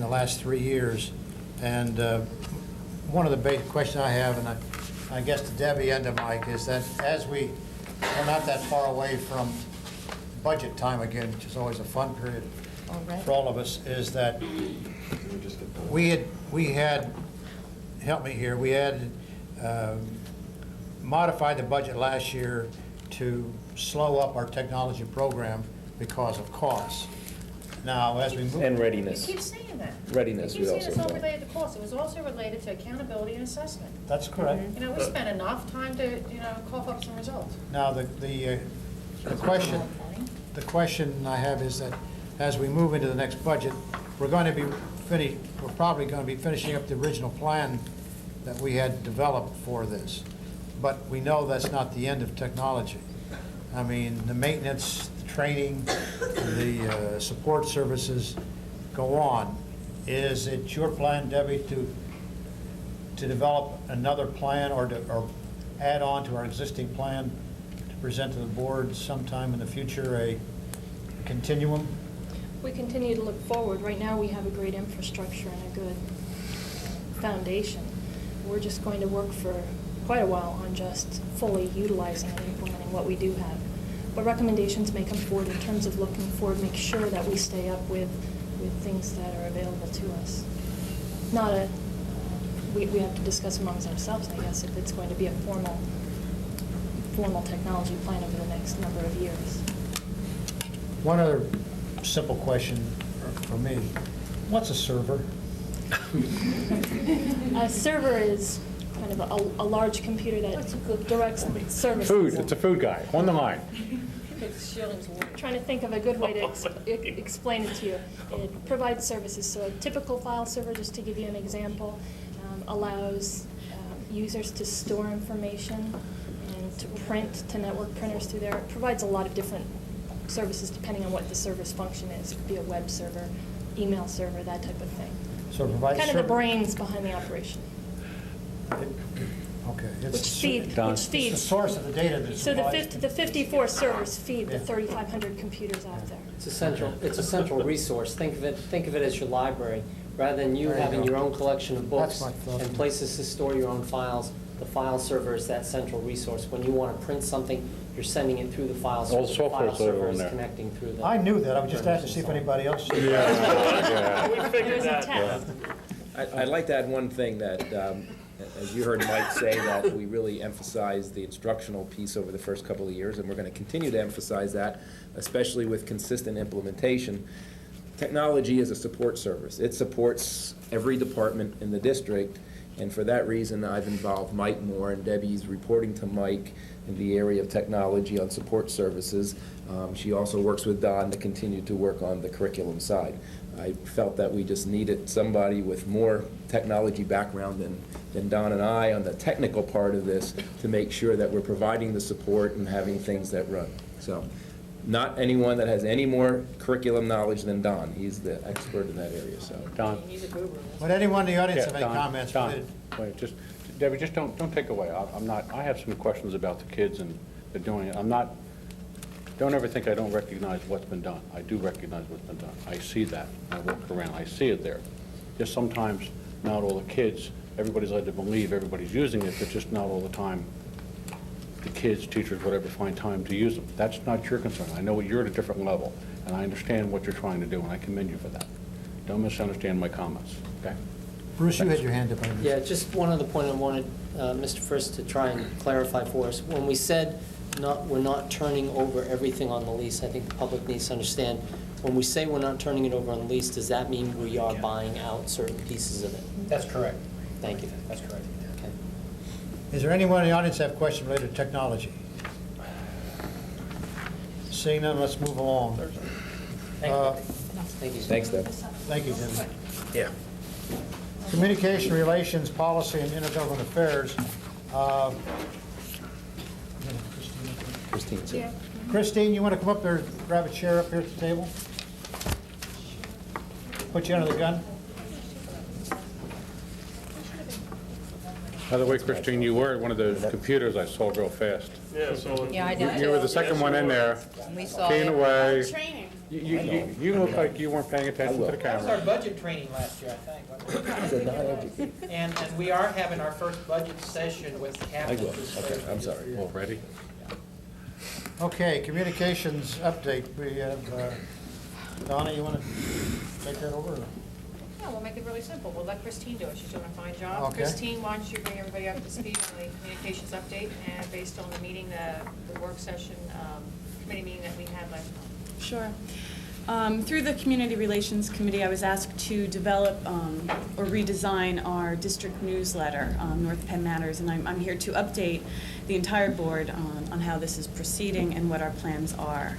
last 3 years. And one of the big questions I have, and I guess to Debbie and to Mike, is that as we're not that far away from budget time again, which is always a fun period for all of us, is that we had help me here, we had modified the budget last year to slow up our technology program because of costs. Now, as we move... And readiness. You keep saying that. Readiness, You we keep also saying it's all said. related to cost. It was also related to accountability and assessment. That's correct. You know, we spent enough time to, cough up some results. Now, the question I have is that as we move into the next budget, we're probably going to be finishing up the original plan that we had developed for this. but we know that's not the end of technology. I mean, the maintenance, the training, the support services go on. Is it your plan, Debbie, to develop another plan or add on to our existing plan to present to the board sometime in the future a continuum? We continue to look forward. Right now, we have a great infrastructure and a good foundation. We're just going to work for quite a while on just fully utilizing and implementing what we do have. But recommendations may come forward in terms of looking forward, make sure that we stay up with things that are available to us. Not a, we have to discuss amongst ourselves, I guess, if it's going to be a formal technology plan over the next number of years. One other simple question for me. What's a server? A server is kind of a large computer that directs services. Food, it's a food guy, on the line. Trying to think of a good way to explain it to you. It provides services. So a typical file server, just to give you an example, allows users to store information and to print to network printers through there. It provides a lot of different services depending on what the server's function is. It could be a web server, email server, that type of thing. So it provides kind of the brains behind the operation. Okay. Which feeds. It's the source of the data that's So the 54 servers feed the 3,500 computers out there. It's a central resource. Think of it as your library. Rather than you having your own collection of books and places to store your own files, the file server is that central resource. When you want to print something, you're sending it through the file server. The file server is connecting through the... I knew that. I was just asking to see if anybody else did. We figured that. I'd like to add one thing that, as you heard Mike say, that we really emphasized the instructional piece over the first couple of years, and we're going to continue to emphasize that, especially with consistent implementation. Technology is a support service. It supports every department in the district, and for that reason, I've involved Mike more, and Debbie's reporting to Mike in the area of technology on support services. She also works with Don to continue to work on the curriculum side. I felt that we just needed somebody with more technology background than Don and I on the technical part of this to make sure that we're providing the support and having things that run. So, not anyone that has any more curriculum knowledge than Don. He's the expert in that area. So, Don. Would anyone in the audience have any Don, comments? Don, wait, just, Debbie, just don't take away. I have some questions about the kids and they're doing it. Don't ever think I don't recognize what's been done. I do recognize what's been done. I see that. I walk around. I see it there. Just sometimes not all the kids, everybody's led to believe everybody's using it, but just not all the time the kids, teachers, whatever, find time to use them. That's not your concern. I know you're at a different level, and I understand what you're trying to do, and I commend you for that. Don't misunderstand my comments, okay? Bruce, you had your hand up. Yeah, just one other point I wanted Mr. Frist to try and clarify for us. When we said we're not turning over everything on the lease, I think the public needs to understand, when we say we're not turning it over on the lease, does that mean we are buying out certain pieces of it? That's correct. Thank you. That's correct. Okay. Is there anyone in the audience that have questions related to technology? Seeing none, let's move along. Thank you. Thanks, Deb. Thank you, Debbie. Yeah. Communication, relations, policy, and intergovernmental affairs. Christine, sir. Christine, you want to come up there and grab a chair up here at the table? Put you under the gun? By the way, Christine, you were at one of those computers I saw real fast. Yeah, so. Yeah, I did. You were the second one in there, We saw keying it. away. Training. You look like you weren't paying attention to the That was our camera. budget training last year, I think. And we are having our first budget session with cabinet this Thursday. I'm sorry. Already? Okay, communications update. We have, Donna, you want to take that over? Yeah, we'll make it really simple. We'll let Christine do it. She's doing a fine job. Okay. Christine, why don't you bring everybody up to speed on the communications update and based on the meeting, the work session, committee meeting that we had last month. Sure. Through the Community Relations Committee, I was asked to develop or redesign our district newsletter, North Penn Matters, and I'm here to update the entire board on how this is proceeding and what our plans are.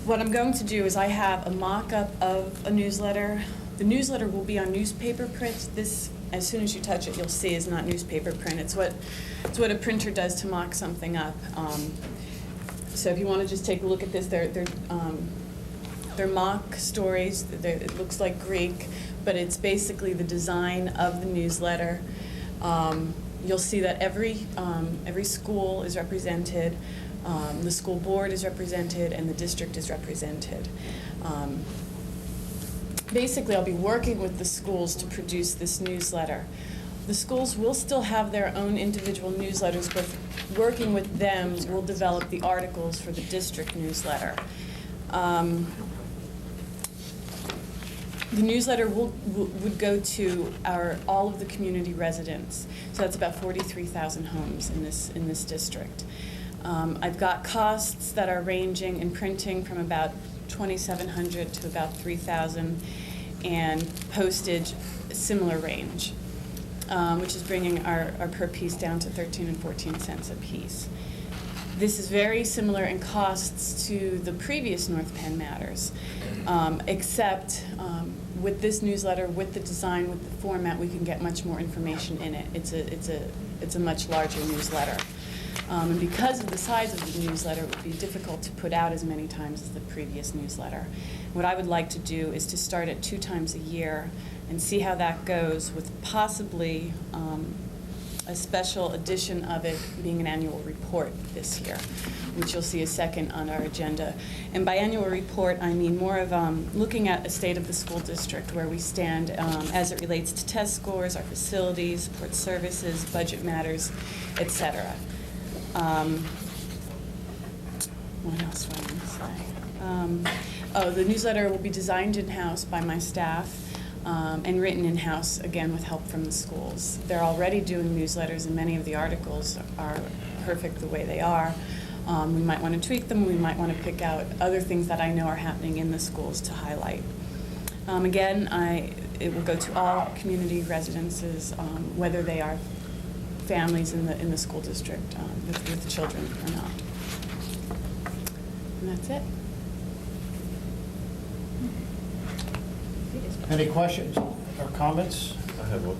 What I'm going to do is I have a mock-up of a newsletter. The newsletter will be on newspaper print this as soon as you touch it, you'll see is not newspaper print. It's what a printer does to mock something up. So if you want to just take a look at this, they're mock stories. It looks like Greek, but it's basically the design of the newsletter. You'll see that every school is represented, the school board is represented, and the district is represented. Basically, I'll be working with the schools to produce this newsletter. The schools will still have their own individual newsletters, but working with them, we'll develop the articles for the district newsletter. The newsletter would go to all of the community residents. So that's about 43,000 homes in this district. I've got costs that are ranging in printing from about $2,700 to about $3,000, and postage, similar range, which is bringing our per piece down to 13 and 14 cents a piece. This is very similar in costs to the previous North Penn Matters, except with this newsletter, with the design, with the format, we can get much more information in it. It's a much larger newsletter. And because of the size of the newsletter, it would be difficult to put out as many times as the previous newsletter. What I would like to do is to start it 2 times a year and see how that goes, with possibly a special edition of it being an annual report this year, which you'll see a second on our agenda. And by annual report, I mean more of looking at a state of the school district, where we stand as it relates to test scores, our facilities, support services, budget matters, etc. What else do I want to say? The newsletter will be designed in-house by my staff and written in-house, again, with help from the schools. They're already doing newsletters, and many of the articles are perfect the way they are. We might want to tweak them. We might want to pick out other things that I know are happening in the schools to highlight. Again, it will go to all community residences, whether they are families in the school district with children or not. And that's it. Any questions or comments? I have one.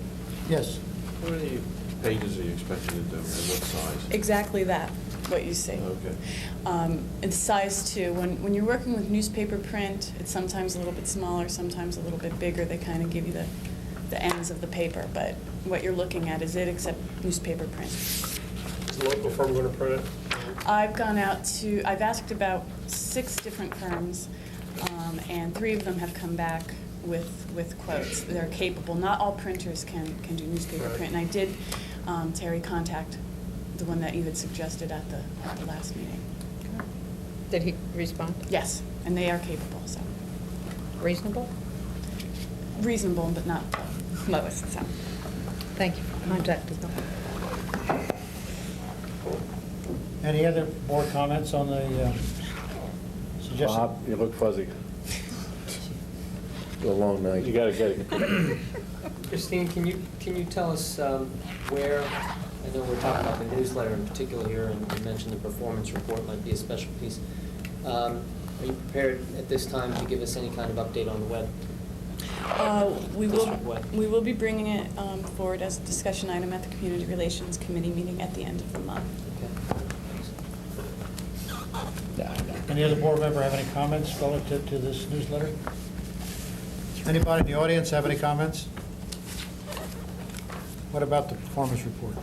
Yes. How many pages are you expecting to do, and what size? Exactly that, what you see. Okay. It's size 2. When you're working with newspaper print, it's sometimes a little bit smaller, sometimes a little bit bigger. They kind of give you the ends of the paper, but what you're looking at is it, except newspaper print. Is the local firm going to print it? I've asked about 6 different firms, and 3 of them have come back with quotes. They're capable. Not all printers can do newspaper print, and I did, Terry, contact the one that you had suggested at the last meeting. Did he respond? Yes, and they are capable, so. Reasonable? Reasonable, but not the lowest, so. Thank you. Contacted them. Any other board comments on the suggestion? Bob, you look fuzzy. A long night. You gotta get it. Christine, can you tell us where, I know we're talking about the newsletter in particular here, and you mentioned the performance report might be a special piece. Are you prepared at this time to give us any kind of update on the web? We will be bringing it forward as a discussion item at the Community Relations Committee meeting at the end of the month. Any other board member have any comments relative to this newsletter? Anybody in the audience have any comments? What about the performance report?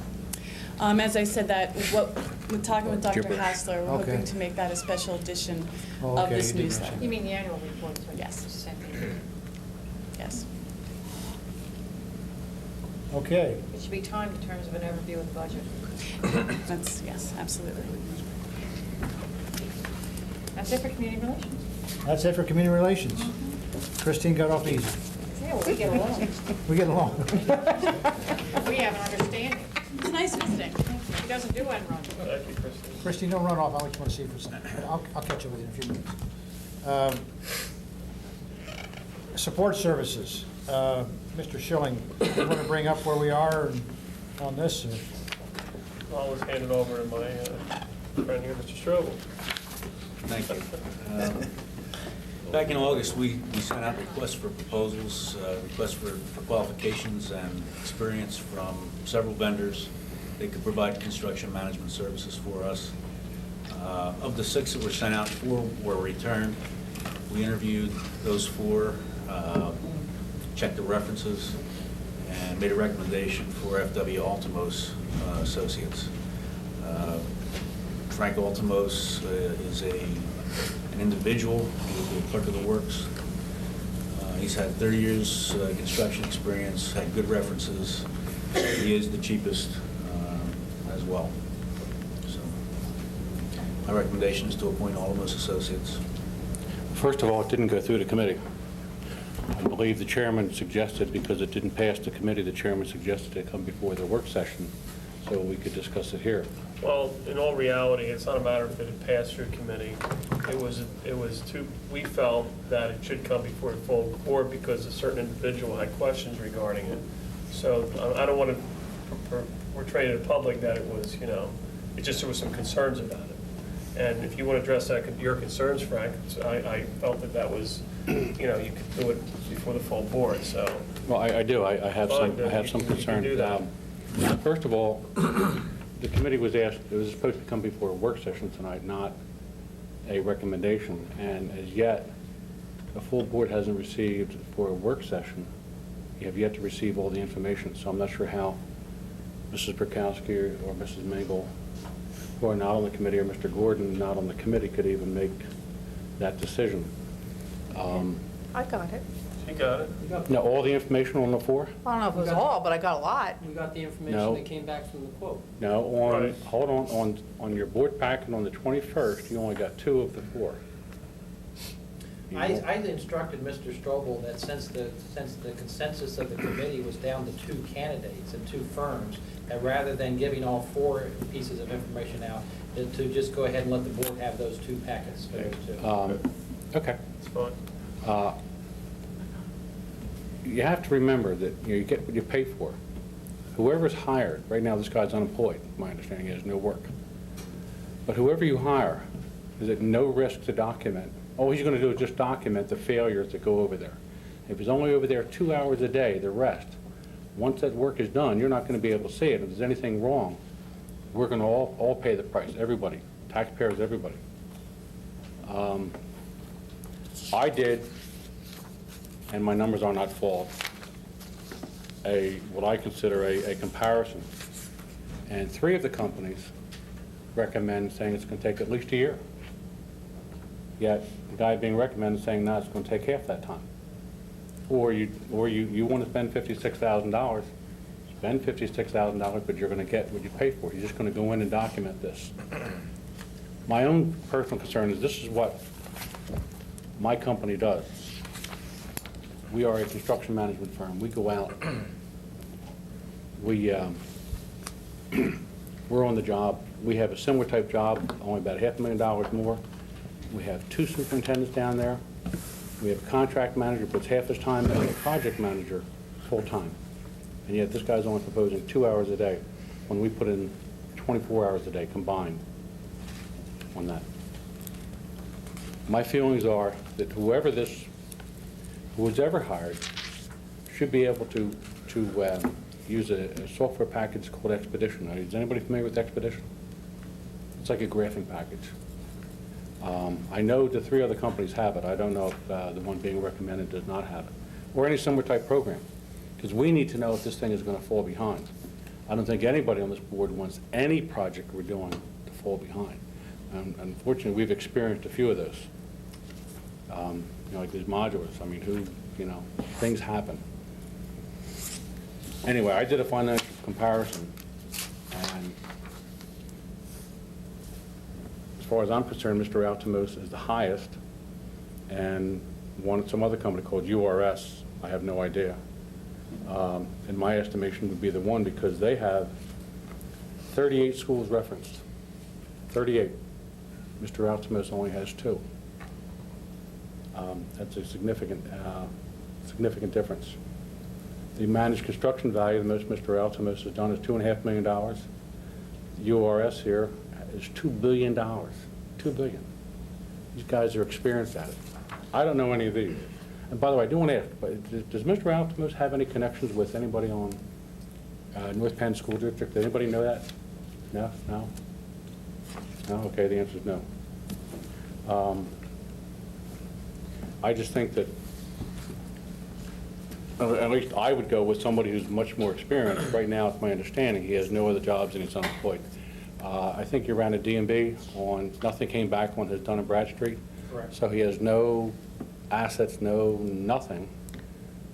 As I said, we're talking with Dr. Gibberish. Hassler, we're Okay. hoping to make that a special edition Oh, of okay, this you did newsletter. mention You mean the annual report? Yes. Yes. Okay. It should be timed in terms of an overview of the budget. Yes, absolutely. That's it for community relations. That's it for community relations. Christine got off easy. Yeah, well, we get along. We get along. We have an understanding. It's nice visiting. He doesn't do one run. Thank you, Christine. Christine, don't run off. I just want to see you for a second. I'll catch up with you in a few minutes. Support services. Mr. Schilling, you want to bring up where we are on this? Or? I'll just hand it over to my friend here, Mr. Strobel. Thank you. Back in August, we sent out requests for proposals, requests for qualifications and experience from several vendors. They could provide construction management services for us. Of the 6 that were sent out, 4 were returned. We interviewed those 4, checked the references, and made a recommendation for F.W. Altimos Associates. Frank Altimos is an individual, he's a clerk of the works. He's had 30 years construction experience, had good references. He is the cheapest as well. So my recommendation is to appoint Altimos Associates. First of all, it didn't go through the committee. I believe the chairman suggested, because it didn't pass the committee, the chairman suggested it come before the work session so we could discuss it here. Well, in all reality, it's not a matter if it had passed through committee. We felt that it should come before the full board because a certain individual had questions regarding it. So I don't want to portray to the public that it was, it just there was some concerns about it. And if you want to address your concerns, Frank, I felt that was, you could do it before the full board, so. Well, I do. I have some you concerns. do that. First of all, the committee was asked, it was supposed to come before a work session tonight, not a recommendation. And as yet, the full board hasn't received for a work session. You have yet to receive all the information. So I'm not sure how Mrs. Perkowski or Mrs. Mingle, who are not on the committee, or Mr. Gordon, not on the committee, could even make that decision. I got it. You got it. Now, all the information on the floor? I don't know if it was all, but I got a lot. We got the information No. that came back from the quote. No, hold on your board packet on the 21st, you only got 2 of the 4. I instructed Mr. Strobel that since the consensus of the committee was down to 2 candidates and 2 firms, that rather than giving all 4 pieces of information out, to just go ahead and let the board have those 2 packets for those 2. Okay. It's fine. You have to remember that you get what you pay for. Whoever's hired, right now this guy's unemployed, my understanding is no work. But whoever you hire is at no risk to document. All he's going to do is just document the failures that go over there. If he's only over there 2 hours a day, the rest, once that work is done, you're not going to be able to see it. If there's anything wrong, we're going to all pay the price, everybody, taxpayers, everybody. I did, and my numbers are not false, what I consider a comparison. And 3 of the companies recommend saying it's going to take at least a year. Yet the guy being recommended saying, no, it's going to take half that time. Or you want to spend $56,000, spend $56,000, but you're going to get what you pay for. You're just going to go in and document this. My own personal concern is this is what my company does. We are a construction management firm. We go out. We're on the job. We have a similar type job, only about $500,000 more. We have 2 superintendents down there. We have a contract manager who puts half his time in, and a project manager full-time. And yet this guy's only proposing 2 hours a day when we put in 24 hours a day combined on that. My feelings are that who's ever hired should be able to use a software package called Expedition. Now, is anybody familiar with Expedition? It's like a graphing package. I know the 3 other companies have it. I don't know if the one being recommended does not have it, or any similar type program, because we need to know if this thing is going to fall behind. I don't think anybody on this board wants any project we're doing to fall behind. Unfortunately, we've experienced a few of those. Like these modulars. I mean, things happen. Anyway, I did a financial comparison, and as far as I'm concerned, Mr. Altimos is the highest, and some other company called URS, I have no idea. In my estimation, would be the one because they have 38 schools referenced. 38. Mr. Altimos only has 2. That's a significant difference. The managed construction value, the most Mr. Altimos has done is $2.5 million. The URS here is $2 billion. $2 billion. These guys are experienced at it. I don't know any of these. And by the way, I do want to ask, but does Mr. Altomos have any connections with anybody on North Penn School District? Does anybody know that? No? No? No? Okay, the answer is no. I just think that, at least I would go with somebody who's much more experienced. Right now, it's my understanding, he has no other jobs and he's unemployed. I think you ran a D&B on, nothing came back on his Dun & Bradstreet. Correct. So he has no assets, nothing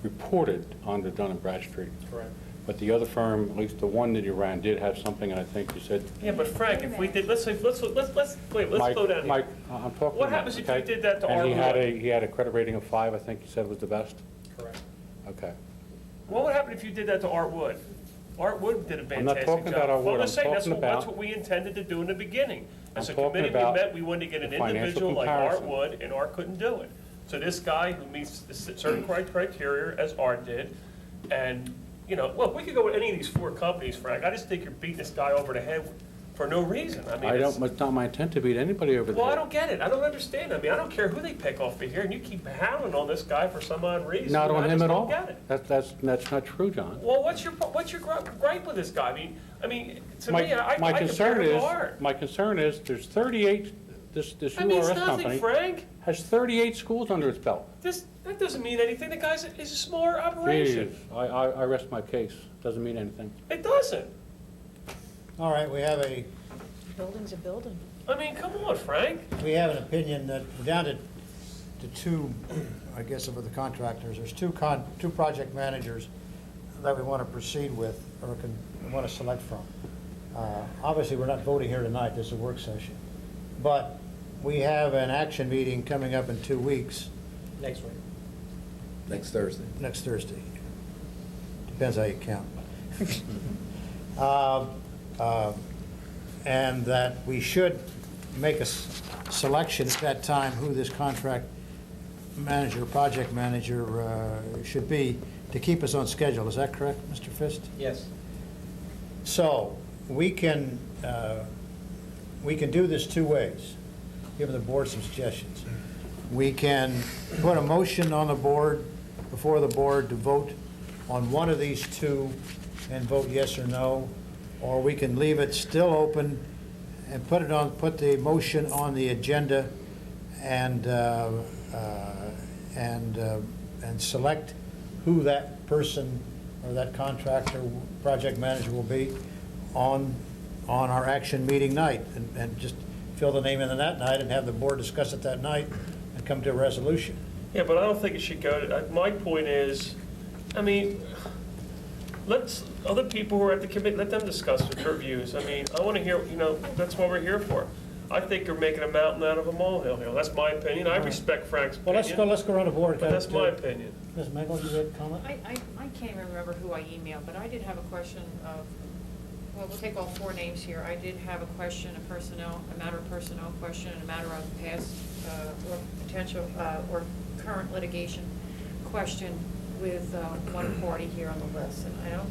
reported on the Dun & Bradstreet. Correct. But the other firm, at least the one that you ran, did have something, and I think you said. Yeah, but Frank, if we did, let's slow down here. Mike, I'm talking. What happens if you did that to And Artwood? he had a credit rating of 5, I think you said was the best? Correct. Okay. What would happen if you did that to Art Wood? Art Wood did a I'm not fantastic talking job. about Art Well, Wood, I'm I'm saying that's talking about what we intended to do in the beginning. As a I'm talking committee, we about met, we wanted to get an the financial individual like Art comparison. Wood, and Art couldn't do it. So this guy who meets the certain criteria as Art did, and, you know, look, we could go with any of these 4 companies, Frank. I just think you're beating this guy over the head for no reason. I mean, It's not my intent to beat anybody over the well, I head. don't get it. I don't understand. I mean, I don't care who they pick off of here, and you keep hounding on this guy for some odd reason. Not on I him just at don't all. get it. That's not true, John. Well, what's your gripe with this guy? I mean, to me, I My compare concern him to is, Art. my concern is, there's 38, this That means URS nothing, company Frank. has 38 schools under its belt. That doesn't mean anything. The guy's is a smaller operation. Jeez, I rest my case. Doesn't mean anything. It doesn't. All right, we have Building's a building. I mean, come on, Frank. an opinion that we're down to 2, I guess, of the contractors. There's 2 project managers that we want to proceed with, or want to select from. Obviously, we're not voting here tonight. This is a work session. But we have an action meeting coming up in 2 weeks. Next week. Next Thursday. Next Thursday. Depends how you count. And that we should make a selection at that time who this contract manager, project manager should be to keep us on schedule. Is that correct, Mr. Fist? Yes. So we can do this 2 ways, giving the board some suggestions. We can put a motion on the board, before the board, to vote on one of these 2 and vote yes or no, or we can leave it still open and put the motion on the agenda and select who that person or that contractor, project manager will be on our action meeting night, and just fill the name in that night and have the board discuss it that night and come to a resolution. Yeah, but I don't think it should go to, my point is, I mean, let's, other people who are at the committee, let them discuss their views. I mean, I want to hear, that's what we're here for. I think you're making a mountain out of a molehill here. That's my opinion. I respect Frank's opinion. Well, let's go around the board. But that's my opinion. Ms. Mengel, you had a comment? I can't even remember who I emailed, but I did have a question of, well, we'll take all 4 names here. I did have a question, a matter of personnel question, and a matter of past or potential or current litigation question with one party here on the list. And I don't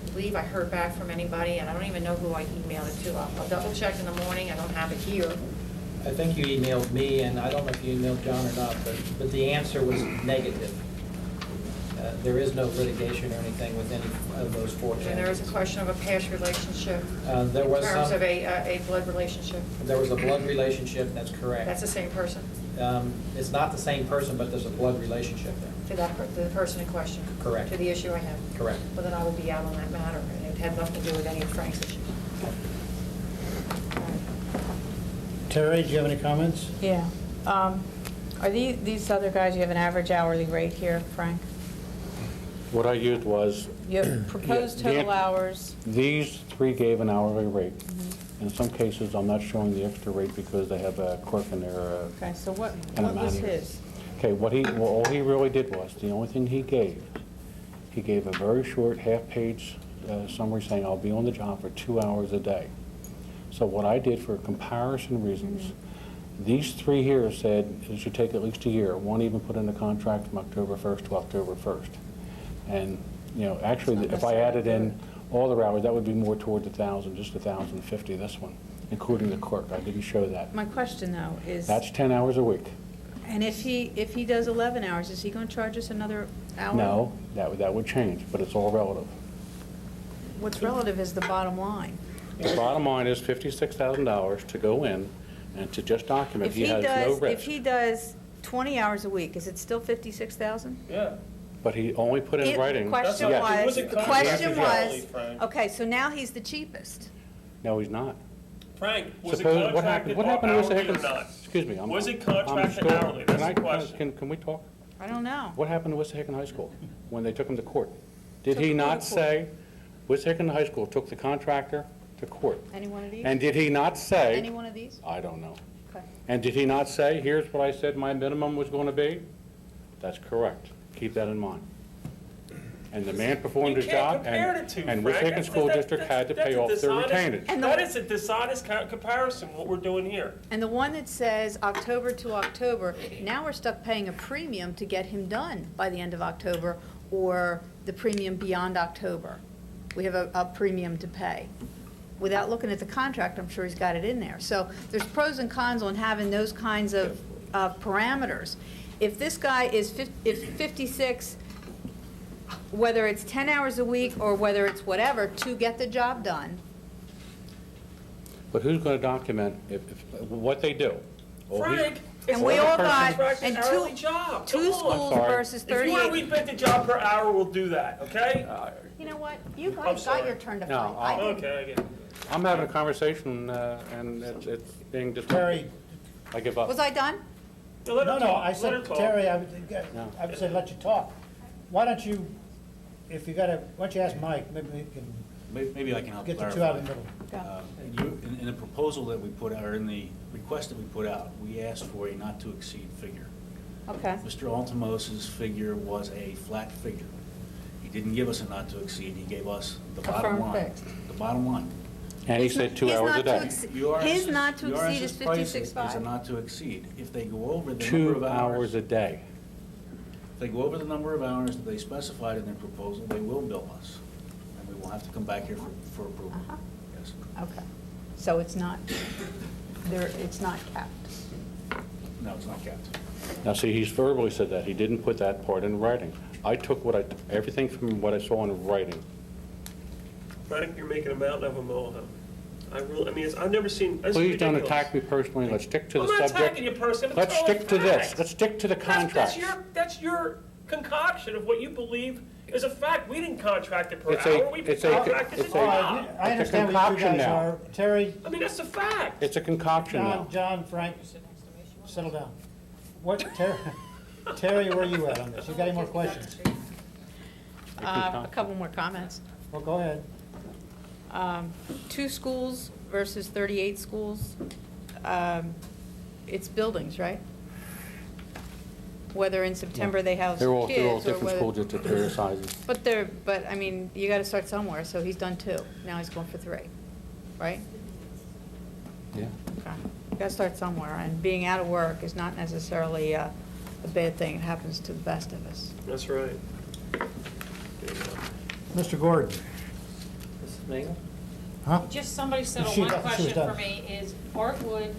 believe I heard back from anybody, and I don't even know who I emailed it to. I'll double check in the morning. I don't have it here. I think you emailed me, and I don't know if you emailed John or not, but the answer was negative. There is no litigation or anything with any of those 4 candidates. And there was a question of a past relationship. There was in terms some- of a blood relationship. There was a blood relationship, that's correct. That's the same person. It's not the same person, but there's a blood relationship there. To the person in question. Correct. To the issue I have. Correct. Well, then I would be out on that matter, and it had nothing to do with any of Frank's issues. Terry, do you have any comments? Yeah. Are these other guys, you have an average hourly rate here, Frank? What I used was. You have proposed total hours. These 3 gave an hourly rate. In some cases, I'm not showing the extra rate because they have a clerk in there. Okay, so what and a was manager. his? Okay, all he really did was, the only thing he gave a very short half-page summary saying, I'll be on the job for 2 hours a day. So what I did for comparison reasons, these 3 here said it should take at least a year. One even put in a contract from October 1st to October 1st. And, actually, if I added in all their hours, that would be more toward 1,000, just 1,050, this one, including the clerk. I didn't show that. My question, though, is... That's 10 hours a week. And if he does 11 hours, is he going to charge us another hour? No, that would change, but it's all relative. What's relative is the bottom line. The bottom line is $56,000 to go in and to just document If he he has no does, risk. if he does 20 hours a week, is it still 56,000? Yeah. But he only put in writing. The question yes. was, okay, so now he's the cheapest. No, he's not. Frank, was it Suppose, contracted what happened to Mr. hourly or Higgins? not? Excuse me. Was it contracted hourly? That's the question. Can we talk? I don't know. What happened to Worcester High School when they took him to court? Did Took he who to not court? say, Worcester High School took the contractor to court? Any one of these? And did he not say? Any one of these? I don't know. Okay. And did he not say, here's what I said my minimum was going to be? That's correct. Keep that in mind. And the man performed his job, and Worcester Higgins School District had to pay off their retainage. That is a dishonest comparison, what we're doing here. And the one that says October to October, now we're stuck paying a premium to get him done by the end of October, or the premium beyond October. We have a premium to pay. Without looking at the contract, I'm sure he's got it in there. So there's pros and cons on having those kinds of parameters. If this guy is 56, whether it's 10 hours a week or whether it's whatever, to get the job done. But who's going to document what they do? Frank, And we all got, and hourly job. two schools versus If you want to 38. rebid the job per hour, we'll do that, okay? You know what? You guys got your turn to fight. No, I didn't. Okay, I get it. I'm having a conversation, and it's being discussed. Terry. I give up. Was I done? No, I said, Terry, I would say let you talk. Why don't you, if you gotta, why don't you ask Mike, maybe we can Maybe I can help get the clarify. two out in the middle. In the proposal that we put out, or in the request that we put out, we asked for a not-to-exceed figure. Okay. Mr. Altamos's figure was a flat figure. He didn't give us a not-to-exceed, he gave us the bottom firm line. fixed. The bottom line. And he said 2 hours a day. His not to exceed is Is a 56.5. not to exceed. If they go over the number 2 of hours a day. if they go over the number of hours that they specified in their proposal, they will bill us. And we will have to come back here for approval. Yes. Okay. So it's not, it's not capped. No, it's not capped. Now, see, he's verbally said that. He didn't put that part in writing. I took everything from what I saw in writing. Frank, you're making a mountain of a molehill. I've never seen, that's Please don't ridiculous. attack me personally. Let's stick to the I'm not subject. attacking you personally. Let's I'm telling stick to this. facts. Let's stick to the contract. That's your concoction of what you believe is a fact. We didn't contract it per It's a- hour. We it's a- contracted the it's a- job. I understand what you concoction guys now. are. Terry, I mean, that's a fact. It's a concoction now. John, Frank, settle down. Terry, where are you at on this? You got any more questions? A couple more comments. Well, go ahead. 2 schools versus 38 schools. It's buildings, right? Whether in September they house They're all kids or different whether. school districts, various sizes. But I mean, you gotta start somewhere, so he's done 2. Now he's going for 3, right? Yeah. Okay. You gotta start somewhere, and being out of work is not necessarily a bad thing. It happens to the best of us. That's right. Mr. Gordon. Mrs. Magel? Huh? Just somebody settle She- one she was question for done. me, is Art Wood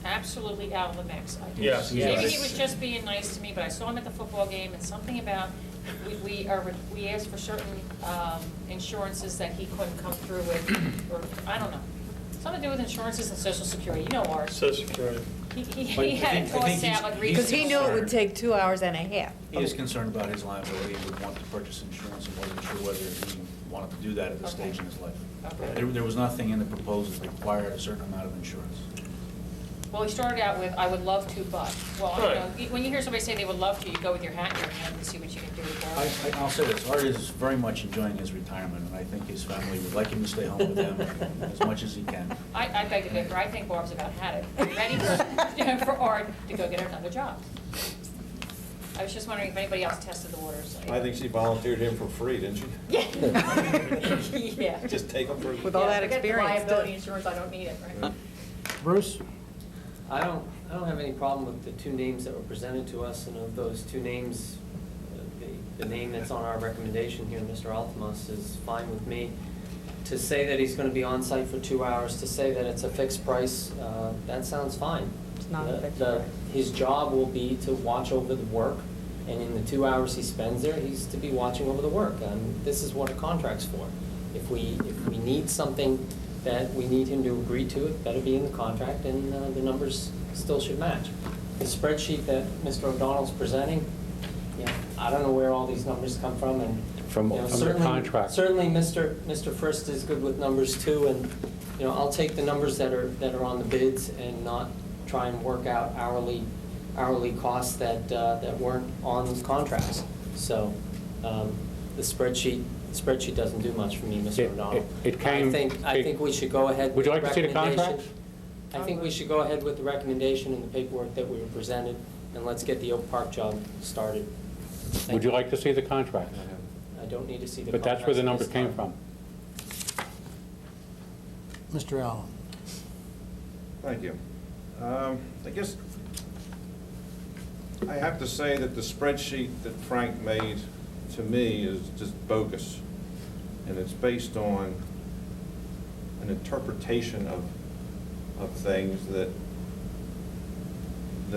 absolutely out of the mix? Yes. Maybe Yes. he was just being nice to me, but I saw him at the football game, and something about, we asked for certain insurances that he couldn't come through with, or, I don't know. Something to do with insurances and Social Security, you know Art. Social Security. He had to toss out Because he knew it would take 2 hours and a half. He is concerned about his liability and would want to purchase insurance and wasn't sure whether he wanted to do that at this stage in his life. Okay. There was nothing in the proposal that required a certain amount of insurance. Well, he started out with, I would love to, but, well, you know, when you hear somebody say they would love to, you go with your hat in your hand and see what you can do with that. I'll say this, Art is very much enjoying his retirement, and I think his family would like him to stay home with them as much as he can. I beg to differ. I think Barb's about had it, ready for Art to go get another job. I was just wondering if anybody else tested the waters. I think she volunteered him for free, didn't she? Yeah. Just take him for. With all that Forget the experience, liability too. insurance, I don't need it, right? Bruce? I don't have any problem with the 2 names that were presented to us, and of those 2 names, the name that's on our recommendation here, Mr. Althamos, is fine with me. To say that he's going to be on site for 2 hours, to say that it's a fixed price, that sounds fine. His job will be to watch over the work, and in the 2 hours he spends there, he's to be watching over the work. This is what a contract's for. If we need something that we need him to agree to, it better be in the contract, and the numbers still should match. The spreadsheet that Mr. O'Donnell's presenting, I don't know where all these numbers come from, and from the contract. Certainly, Mr. Frist is good with numbers too, and I'll take the numbers that are on the bids and not try and work out hourly costs that weren't on contracts. So the spreadsheet doesn't do much for me, Mr. O'Donnell. I think we should go ahead. Would you like to see the contract? I think we should go ahead with the recommendation and the paperwork that we were presented, and let's get the Oak Park job started. Would you like to see the contract? I don't need to see the But contract. that's where the numbers came from. Mr. Allen. Thank you. I guess I have to say that the spreadsheet that Frank made to me is just bogus. And it's based on an interpretation of things that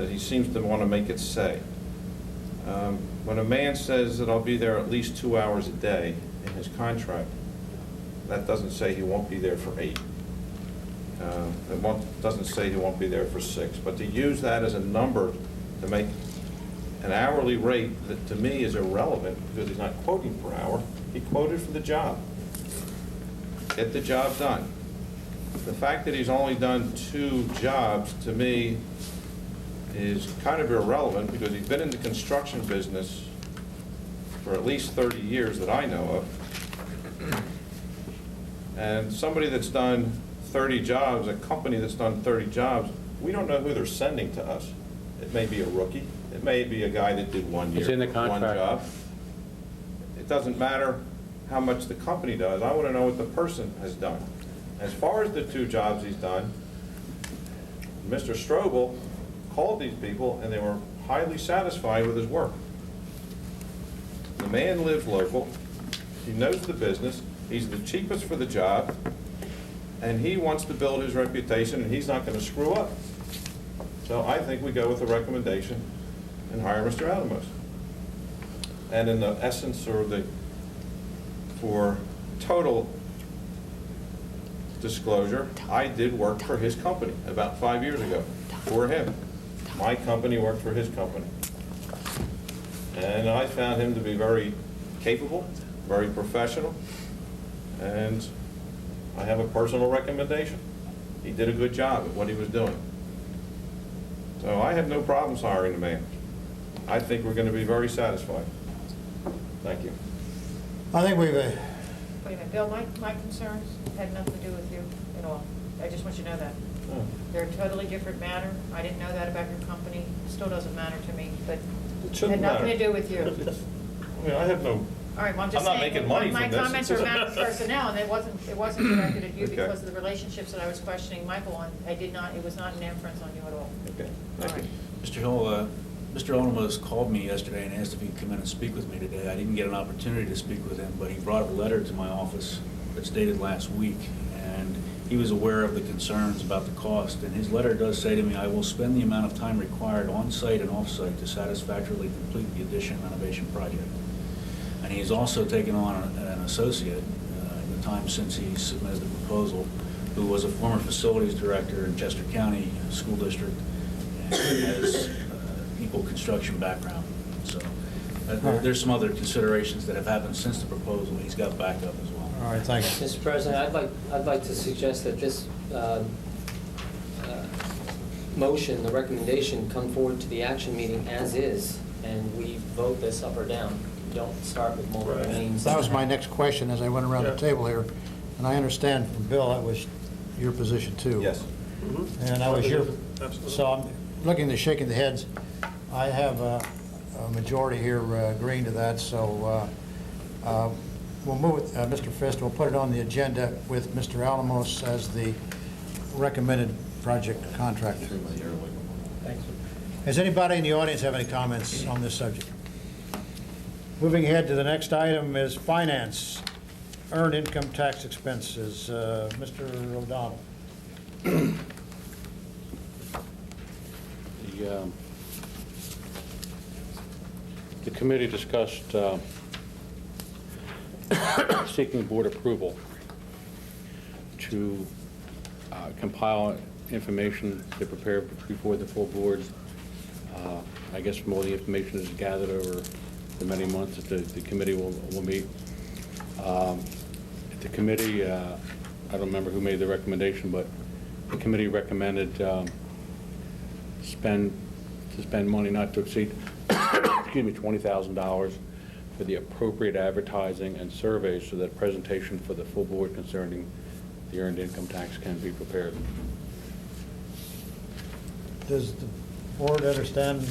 he seems to want to make it say. When a man says that I'll be there at least 2 hours a day in his contract, that doesn't say he won't be there for 8. It doesn't say he won't be there for 6. But to use that as a number to make an hourly rate that to me is irrelevant because he's not quoting per hour, he quoted for the job. Get the job done. The fact that he's only done 2 jobs to me is kind of irrelevant because he's been in the construction business for at least 30 years that I know of. And somebody that's done 30 jobs, a company that's done 30 jobs, we don't know who they're sending to us. It may be a rookie. It may be a guy that did 1 year, It's in the one contract. job. It doesn't matter how much the company does. I want to know what the person has done. As far as the 2 jobs he's done, Mr. Strobel called these people and they were highly satisfied with his work. The man lives local, he knows the business, he's the cheapest for the job, and he wants to build his reputation and he's not going to screw up. So I think we go with the recommendation and hire Mr. Adamos. And in the essence for total disclosure, I did work for his company about 5 years ago for him. My company worked for his company. And I found him to be very capable, very professional, and I have a personal recommendation. He did a good job at what he was doing. So I have no problems hiring the man. I think we're going to be very satisfied. Thank you. I think we've... Wait a minute, Bill, my concerns had nothing to do with you at all. I just want you to know that. Oh. They're a totally different matter. I didn't know that about your company. It still doesn't matter to me, but It shouldn't had nothing matter. to do with you. I mean, I have no... All right, well, I'm just I'm not saying, making money my from this. comments are about the personnel, and it wasn't directed at you Okay. because of the relationships that I was questioning Michael on. It was not an inference on you at all. Okay, All right. Mr. Hill, Mr. Olmos called me yesterday and asked if he could come in and speak with me today. I didn't get an opportunity to speak with him, but he brought a letter to my office that's dated last week, and he was aware of the concerns about the cost. And his letter does say to me, I will spend the amount of time required on-site and off-site to satisfactorily complete the addition renovation project. And he's also taken on an associate in the time since he submitted the proposal, who was a former facilities director in Chester County School District and has equal construction background. So there's some other considerations that have happened since the proposal. He's got backup as well. All right, thanks. Mr. President, I'd like to suggest that this motion, the recommendation, come forward to the action meeting as is, and we vote this up or down. Don't start with multiple names. That was my next question as I went around the table here. And I understand from Bill, that was your position too. Yes. And I was your, so I'm looking at shaking the heads. I have a majority here agreeing to that, so we'll move it, Mr. Frist, we'll put it on the agenda with Mr. Alamos as the recommended project contractor. Thanks. Does anybody in the audience have any comments on this subject? Moving ahead to the next item is finance, earned income tax expenses. Mr. O'Donnell. The committee discussed seeking board approval to compile information to prepare before the full board. I guess from all the information is gathered over the many months that the committee will meet. The committee, I don't remember who made the recommendation, but the committee recommended to spend money not to exceed excuse me, $20,000 for the appropriate advertising and surveys so that presentation for the full board concerning the earned income tax can be prepared. Does the board understand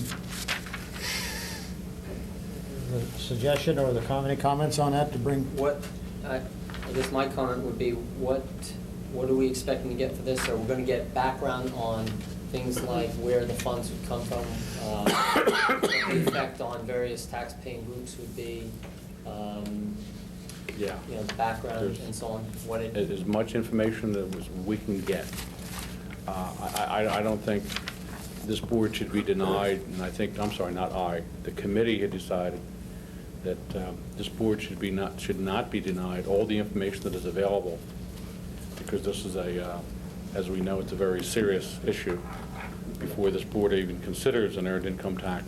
the suggestion or the any comments on that to bring? I guess my comment would be, what are we expecting to get for this? Are we going to get background on things like where the funds would come from, what the effect on various tax-paying groups would be, Yeah. you know, the background and so on? As much information as we can get. I don't think this board should be denied, and I think, I'm sorry, not I, the committee had decided that this board should not be denied all the information that is available, because this is as we know, it's a very serious issue. Before this board even considers an earned income tax,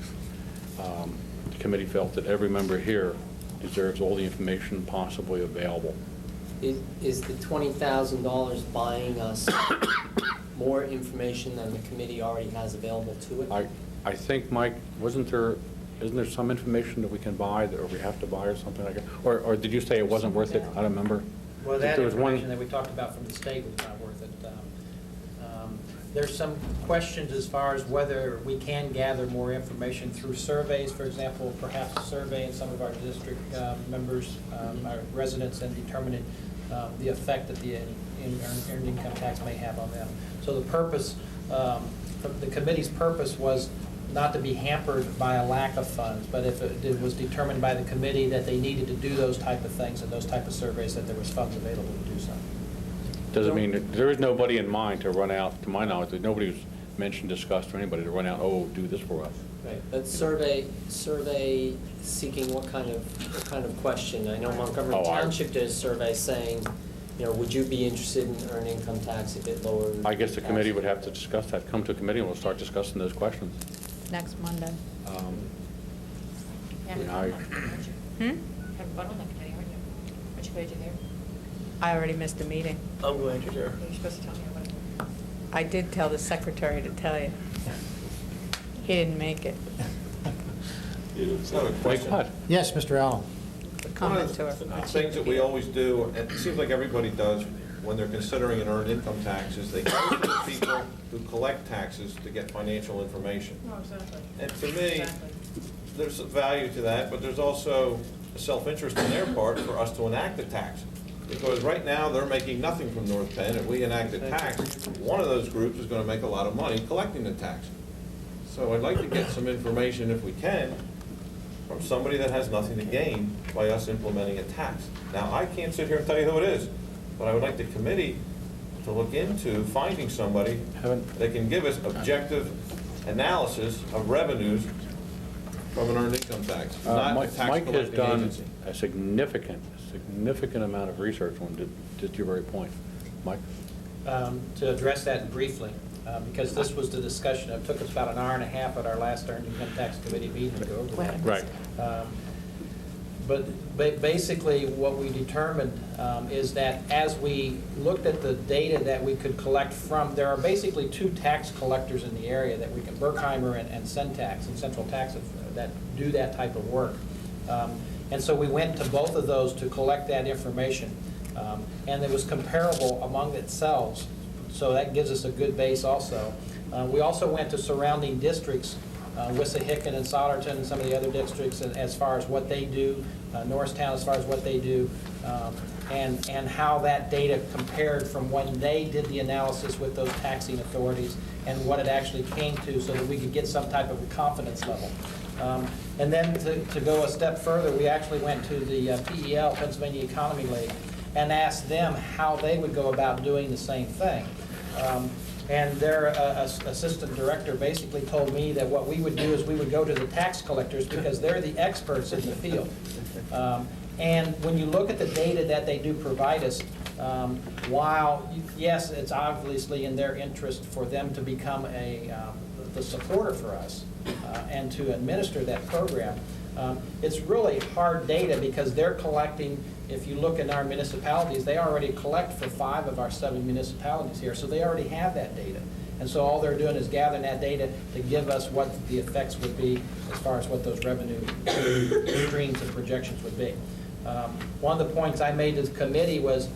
the committee felt that every member here deserves all the information possibly available. Is the $20,000 buying us more information than the committee already has available to it? I think, Mike, isn't there some information that we can buy or we have to buy or something like that? Or did you say it wasn't worth it? I don't remember. Well, that there was information that we talked about from the state was not worth it. There's some questions as far as whether we can gather more information through surveys, for example, perhaps a survey in some of our district members, our residents, and determining the effect that the earned income tax may have on them. So the purpose, the committee's purpose was not to be hampered by a lack of funds, but if it was determined by the committee that they needed to do those type of things and those type of surveys, that there was funds available to do so. Doesn't mean that there is nobody in mind to run out, to my knowledge, that nobody was mentioned, discussed, or anybody to run out, oh, do this for us. Right, but survey seeking what kind of question? I know Montgomery Township did a survey saying, you know, would you be interested in earned income tax if it lowered? I guess the committee would have to discuss that. Come to a committee and we'll start discussing those questions. Next Monday. Have Hmm? fun on that committee, aren't you? Aren't you glad you're there? I already missed a meeting. I'm glad you're there. You're supposed to tell me about it. I did tell the secretary to tell you. He didn't make it. So a question. Yes, Mr. Allen. Comment to her. One of the things that we always do, and it seems like everybody does when they're considering an earned income tax, is they go to the people who collect taxes to get financial information. Oh, exactly. And to me, there's a value to that, but there's also a self-interest on their part for us to enact the tax. Because right now, they're making nothing from North Penn, and we enact a tax, one of those groups is going to make a lot of money collecting the tax. So I'd like to get some information, if we can, from somebody that has nothing to gain by us implementing a tax. Now, I can't sit here and tell you who it is, but I would like the committee to look into finding somebody that can give us objective analysis of revenues from an earned income tax, not a tax Mike has collecting done agency. a significant amount of research on to your very point. Mike? To address that briefly, because this was the discussion, it took us about an hour and a half at our last earned income tax committee meeting to go over that. Right. But basically, what we determined is that as we looked at the data that we could collect from, there are basically two tax collectors in the area that we can, Berkheimer and Syntax, and Central Tax, that do that type of work. And so we went to both of those to collect that information. And it was comparable among themselves, so that gives us a good base also. We also went to surrounding districts, Wissahickon and Sollerton and some of the other districts as far as what they do, Norristown as far as what they do, and how that data compared from when they did the analysis with those taxing authorities and what it actually came to, so that we could get some type of a confidence level. And then to go a step further, we actually went to the PEL, Pennsylvania Economy League, and asked them how they would go about doing the same thing. And their assistant director basically told me that what we would do is we would go to the tax collectors because they're the experts in the field. And when you look at the data that they do provide us, while, yes, it's obviously in their interest for them to become the supporter for us and to administer that program, it's really hard data because they're collecting. If you look in our municipalities, they already collect for 5 of our 7 municipalities here, so they already have that data. And so all they're doing is gathering that data to give us what the effects would be as far as what those revenue streams and projections would be. One of the points I made to the committee was,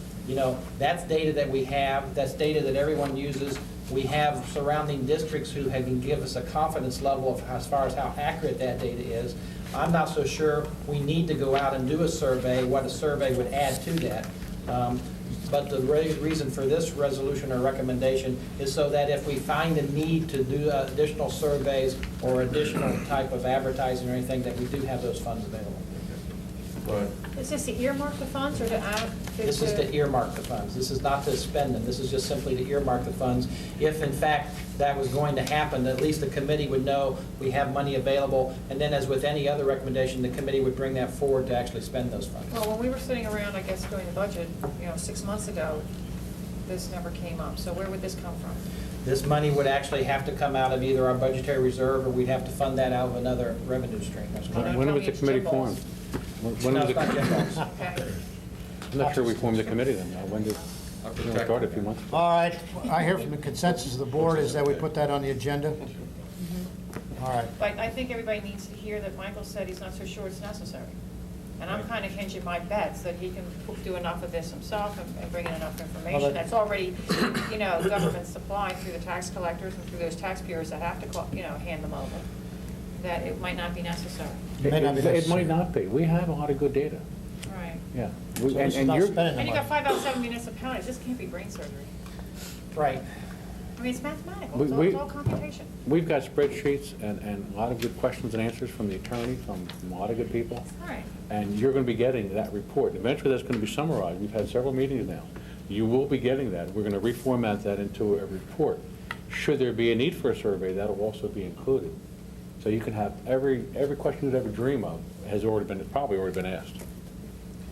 that's data that we have, that's data that everyone uses. We have surrounding districts who can give us a confidence level of as far as how accurate that data is. I'm not so sure we need to go out and do a survey, what a survey would add to that. But the reason for this resolution or recommendation is so that if we find a need to do additional surveys or additional type of advertising or anything, that we do have those funds available. Is this to earmark the funds or to add? This is to earmark the funds. This is not to spend them. This is just simply to earmark the funds. If, in fact, that was going to happen, at least the committee would know we have money available, and then as with any other recommendation, the committee would bring that forward to actually spend those funds. Well, when we were sitting around, I guess, doing the budget, 6 months ago, this never came up. So where would this come from? This money would actually have to come out of either our budgetary reserve, or we'd have to fund that out of another revenue stream. When was the committee formed? When was it? I'm not sure we formed the committee then. When did it start? A few months ago? All right, I hear from the consensus of the board is that we put that on the agenda. All right. But I think everybody needs to hear that Michael said he's not so sure it's necessary. And I'm kind of hinging my bets that he can do enough of this himself and bring in enough information that's already, government supplied through the tax collectors and through those taxpayers that have to, hand them over, that it might not be necessary. It might not be. We have a lot of good data. Right. Yeah. And you got 5 out of 7 municipalities. This can't be brain surgery. Right. I mean, it's mathematical. It's all computation. We've got spreadsheets and a lot of good questions and answers from the attorney, from a lot of good people. All right. And you're going to be getting that report. Eventually, that's going to be summarized. We've had several meetings now. You will be getting that. We're going to reformat that into a report. Should there be a need for a survey, that will also be included. So you can have every question you'd ever dream of probably already been asked.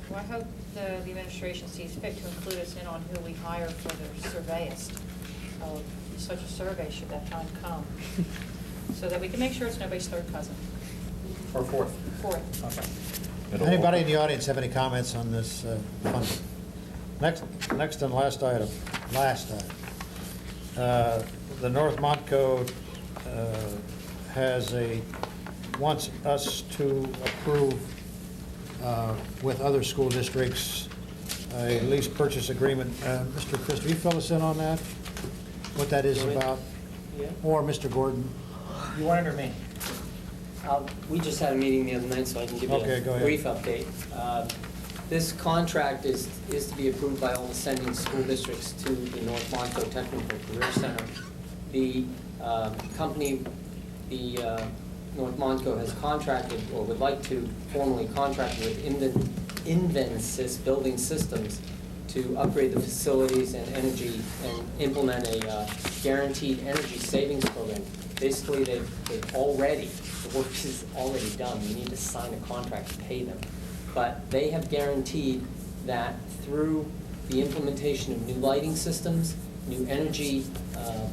Well, I hope the administration sees fit to include us in on who we hire for the surveyist of such a survey should that time come, so that we can make sure it's nobody's third cousin. Or fourth. Fourth. Okay. Anybody in the audience have any comments on this funding? Next and last item. The North Montco wants us to approve with other school districts a lease purchase agreement. Mr. Christ, will you fill us in on that? What that is about? Yeah. Or Mr. Gordon? You want it or me? We just had a meeting the other night, so I can give you a brief update. This contract is to be approved by all the sending school districts to the North Montco Technical Career Center. The company, North Montco has contracted, or would like to formally contract with Invensys Building Systems to upgrade the facilities and energy and implement a guaranteed energy savings program. Basically, the work is already done. We need to sign a contract to pay them. But they have guaranteed that through the implementation of new lighting systems, new energy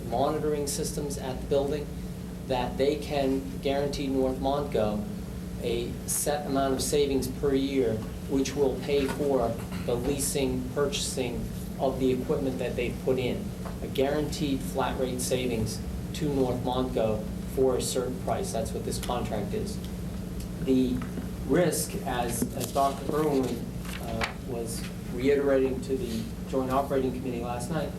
monitoring systems at the building, that they can guarantee North Montco a set amount of savings per year, which will pay for the leasing, purchasing of the equipment that they've put in. A guaranteed flat rate savings to North Montco for a certain price. That's what this contract is. The risk, as Dr. Irwin was reiterating to the Joint Operating Committee last night,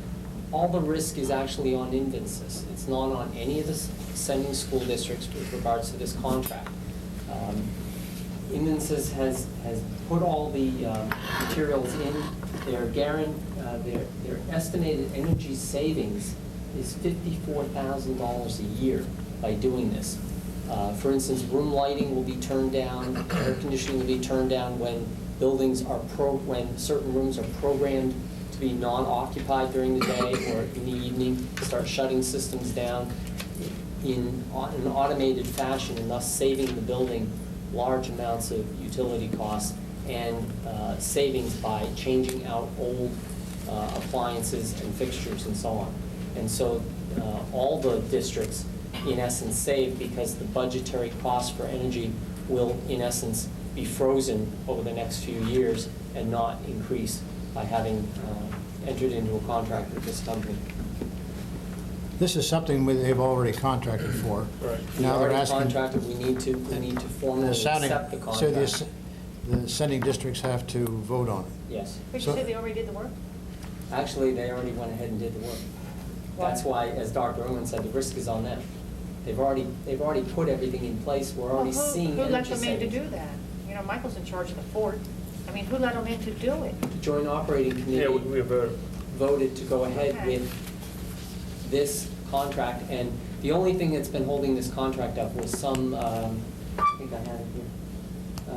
all the risk is actually on Invensys. It's not on any of the sending school districts with regards to this contract. Invensys has put all the materials in. Their estimated energy savings is $54,000 a year by doing this. For instance, room lighting will be turned down, air conditioning will be turned down when buildings are when certain rooms are programmed to be non-occupied during the day or in the evening, start shutting systems down in an automated fashion, and thus saving the building large amounts of utility costs and savings by changing out old appliances and fixtures and so on. And so all the districts, in essence, save because the budgetary cost for energy will, in essence, be frozen over the next few years and not increase by having entered into a contract with this company. This is something they've already contracted for. Right. We Now they're already asking. contracted, we need to formally accept the So contract. the sending districts have to vote on it. Yes. But you So- said they already did the work? Actually, they already went ahead and did the work. That's why, as Dr. Irwin said, the risk is on them. They've already put everything in place, we're already seeing Who let energy them in to savings. do that? You know, Michael's in charge of the fort. I mean, who let them in to do it? The Joint Operating Yeah, Committee we voted to go ahead Okay. with this contract, and the only thing that's been holding this contract up was some, I think I had it here.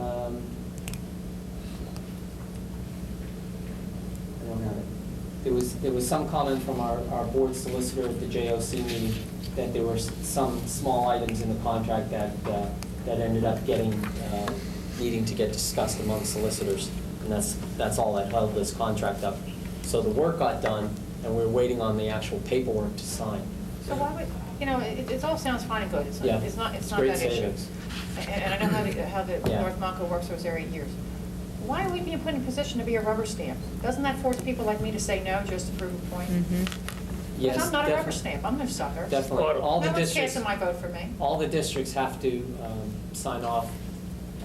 I don't have it. There was some comment from our board solicitor at the JOC meeting that there were some small items in the contract that ended up needing to get discussed among solicitors, and that's all that held this contract up. So the work got done, and we're waiting on the actual paperwork to sign. So why would, you know, it all sounds fine and good. It's Yeah. not Great that issue. savings. And I know how the Yeah. North Monco works. I was there 8 years. Why are we being put in a position to be a rubber stamp? Doesn't that force people like me to say no just to prove a point? Yes, Because I'm not a rubber definitely. stamp. I'm no sucker. Definitely. All the No one's districts, casting my vote for me. all the districts have to sign off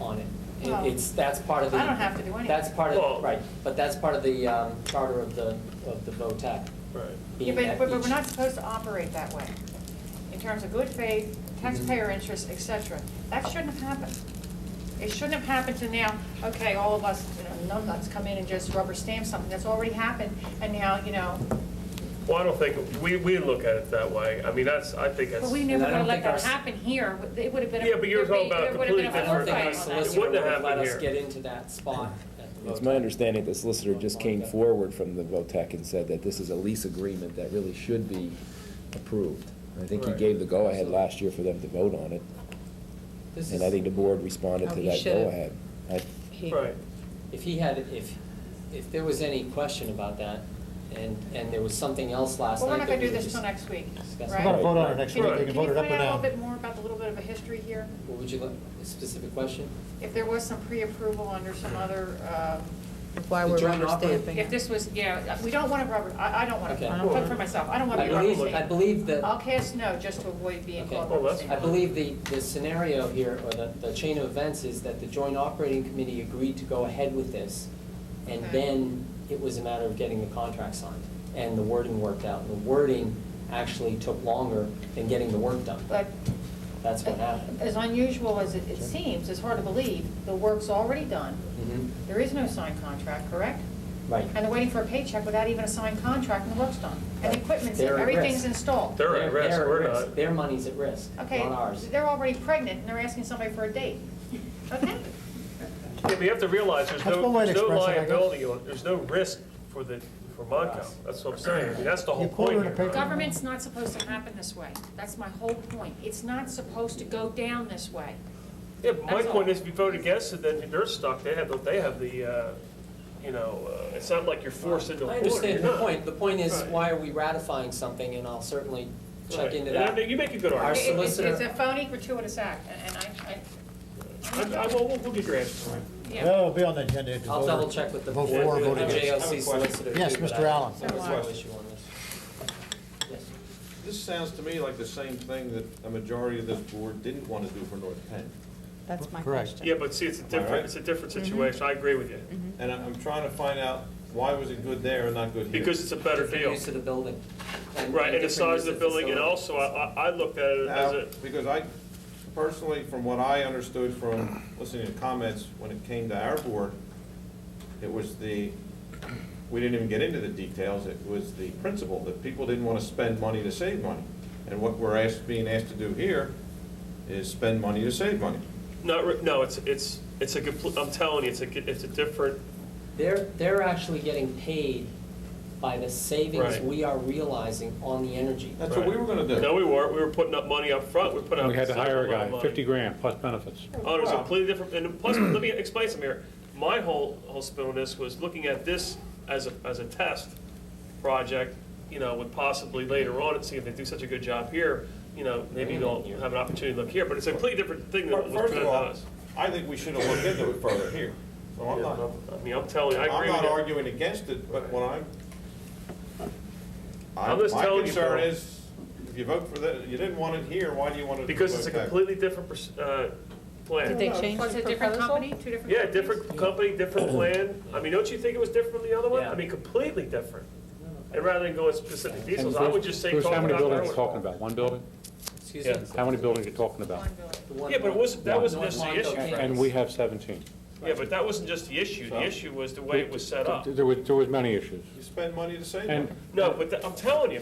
on it. Well, That's part of the. I don't have to do anything. That's part Well- of, right, but that's part of the charter of the VOTEC. Right. Yeah, but we're not supposed to operate that way. In terms of good faith, taxpayer interest, et cetera. That shouldn't have happened. It shouldn't have happened to now, okay, all of us, numbnuts come in and just rubber stamp something that's already happened, and now, Well, I don't think, we look at it that way. I mean, I think that's. but we never And I would have don't let think that our- happen here. It would have been. Yeah, but you're talking about There would have been a completely I don't think our different- fight on that. solicitor wouldn't would have have let happened us here. get into that spot at the It's VOTEC. my understanding the solicitor just came forward from the VOTEC and said that this is a lease agreement that really should be approved. I think he Right. gave the go-ahead last year for them to vote on it, This and is- I think the board responded Oh, to he that should've. go-ahead. Right. If there was any question about that, and there was something else last Well, night. we're not gonna that do we this just till next week, discussed. right? We're going to vote on it next week. Right. We can vote it up or Can you find out a down. little bit more about the little bit of a history here? What would you like, a specific question? If there was some pre-approval under some other, Why The we're joint rubber operating- stamping if it. this was, we don't want to rubber, I don't want Okay. to, I'll vote for myself, I don't want to be a rubber stamp. I believe that. I'll cast no, just to avoid being Okay. called Well, rubber that's- I stamp. believe the scenario here, or the chain of events, is that the Joint Operating Committee agreed to go ahead with this, and Okay. then it was a matter of getting the contract signed, and the wording worked out. The wording actually took longer than getting the work done. But That's what happened. as unusual as it seems, it's hard to believe, the work's already done. Mhm. There is no signed contract, correct? Right. And they're waiting for a paycheck without even a signed contract, and the work's done. And the equipment's in, They're at everything's risk. installed. They're at risk, They're at we're risk. not. Their money's at risk, Okay, not ours. they're already pregnant, and they're asking somebody for a date. Okay? Yeah, but you have to realize That's one way to there's no express it, I guess. liability, there's no risk for Monco. That's what I'm saying. I mean, that's the whole You quote point it in a here. paper. Government's not supposed to happen this way. That's my whole point. It's not supposed to go down this way. Yeah, but my That's point all. is, if you vote against it, then they're stuck. They have the, it's not like you're forced into a I corner. understand You're the not. point. The point is, Right. why are we ratifying something, and I'll certainly check Right. into And that. you make a good Our argument. It's solicitor, a phony, gratuitous act, and We'll get your answer. yeah. Well, it'll be on the agenda. to I'll vote double or- check with the Vote with for or the vote against. JOC solicitor. Yes, too, but Mr. Allen. I have no Question. issue on this. Yes. This sounds to me like the same thing that a majority of this board didn't want to do for North Penn. That's my Correct. question. Yeah, but see, it's a right? different situation. I agree with you. And I'm trying to find out, why was it good there and not good here? Because it's a better Different deal. use of the building. Right, and the different size use of the building, and facilities. also, I looked at it as Now, a, because I, personally, from what I understood from listening to comments, when it came to our board, it was we didn't even get into the details, it was the principle that people didn't want to spend money to save money. And what we're being asked to do here is spend money to save money. no, it's I'm telling you, it's a different, They're actually getting paid by the savings Right. we are realizing on the energy. That's what we were gonna do. No, we weren't. We were putting up money up front. We put up. We had to hire a considerable amount guy, of money. 50 grand plus benefits. Oh, it was completely different, and plus, let me explain something here. My whole spin on this was looking at this as a test project, you know, with possibly later on, and see if they do such a good job here, you know, maybe they'll have an opportunity to look here, but it's a completely different thing than what was First presented of to all, us. I think we should have looked into it further here. So I'm not, I mean, I'm telling you, I agree with I'm not you. arguing against it, but when I'm just my telling you, concern Bill. is, if you vote for that, you didn't want it here, why do you want it? Because it's a completely different plan. Did they change Was the it a different proposal? company, two different Yeah, companies? different company, different plan. I mean, don't you think it was different from the other one? Yeah. I mean, completely different. And rather than go into specific And details, I would just say. Bruce, talk how many about buildings are Berwick. you talking about? One building? Excuse Yeah. me? How many buildings are you talking about? Yeah, but that wasn't just the issue. And we have 17. Yeah, but that wasn't just the issue. The issue was the way it was set up. There was many issues. You spend money to save And money. No, but I'm telling you,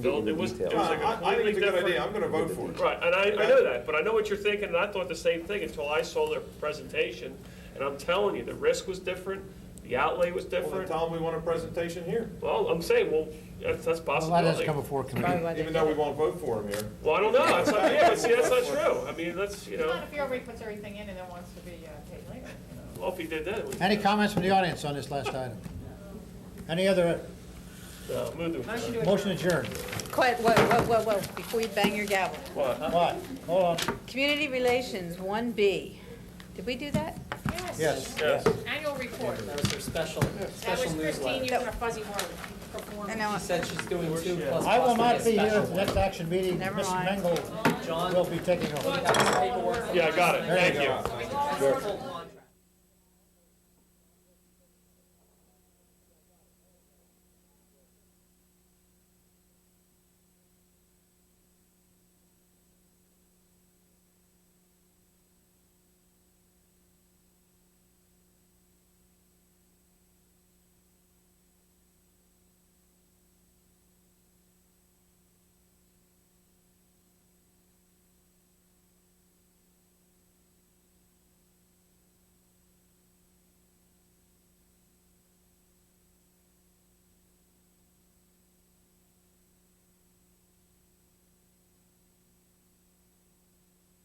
Bill, it was a I think completely it's a good different. idea, I'm gonna vote for it. Right, and I know that, but I know what you're thinking, and I thought the same thing until I saw their presentation. And I'm telling you, the risk was different, the outlay was Well, then different. tell them we want a presentation here, Well, I'm saying, well, that's Well, that possibility. has come before committee. even though we won't vote for them here. Well, I don't know, that's not, yeah, but see, that's not true. I mean, that's, you know, Not if he already puts everything in and then wants to be paid later, you know. well, if he did that, it would. Any comments from the audience on this last item? Any other, No, move the. motion adjourned? Whoa, before you bang your gavel. What? What? Hold on. Community Relations, 1B. Did we do that? Yes. Yes. Annual report. That was her special That was Christine newsletter. using a fuzzy word. Performance. I know. She said she's doing 2 plus. I will not possibly be a here special at the next action meeting. Never Mrs. mind. Mengel John, will be taking over. we have some paperwork. Yeah, I got it, There you thank go. you. Sure.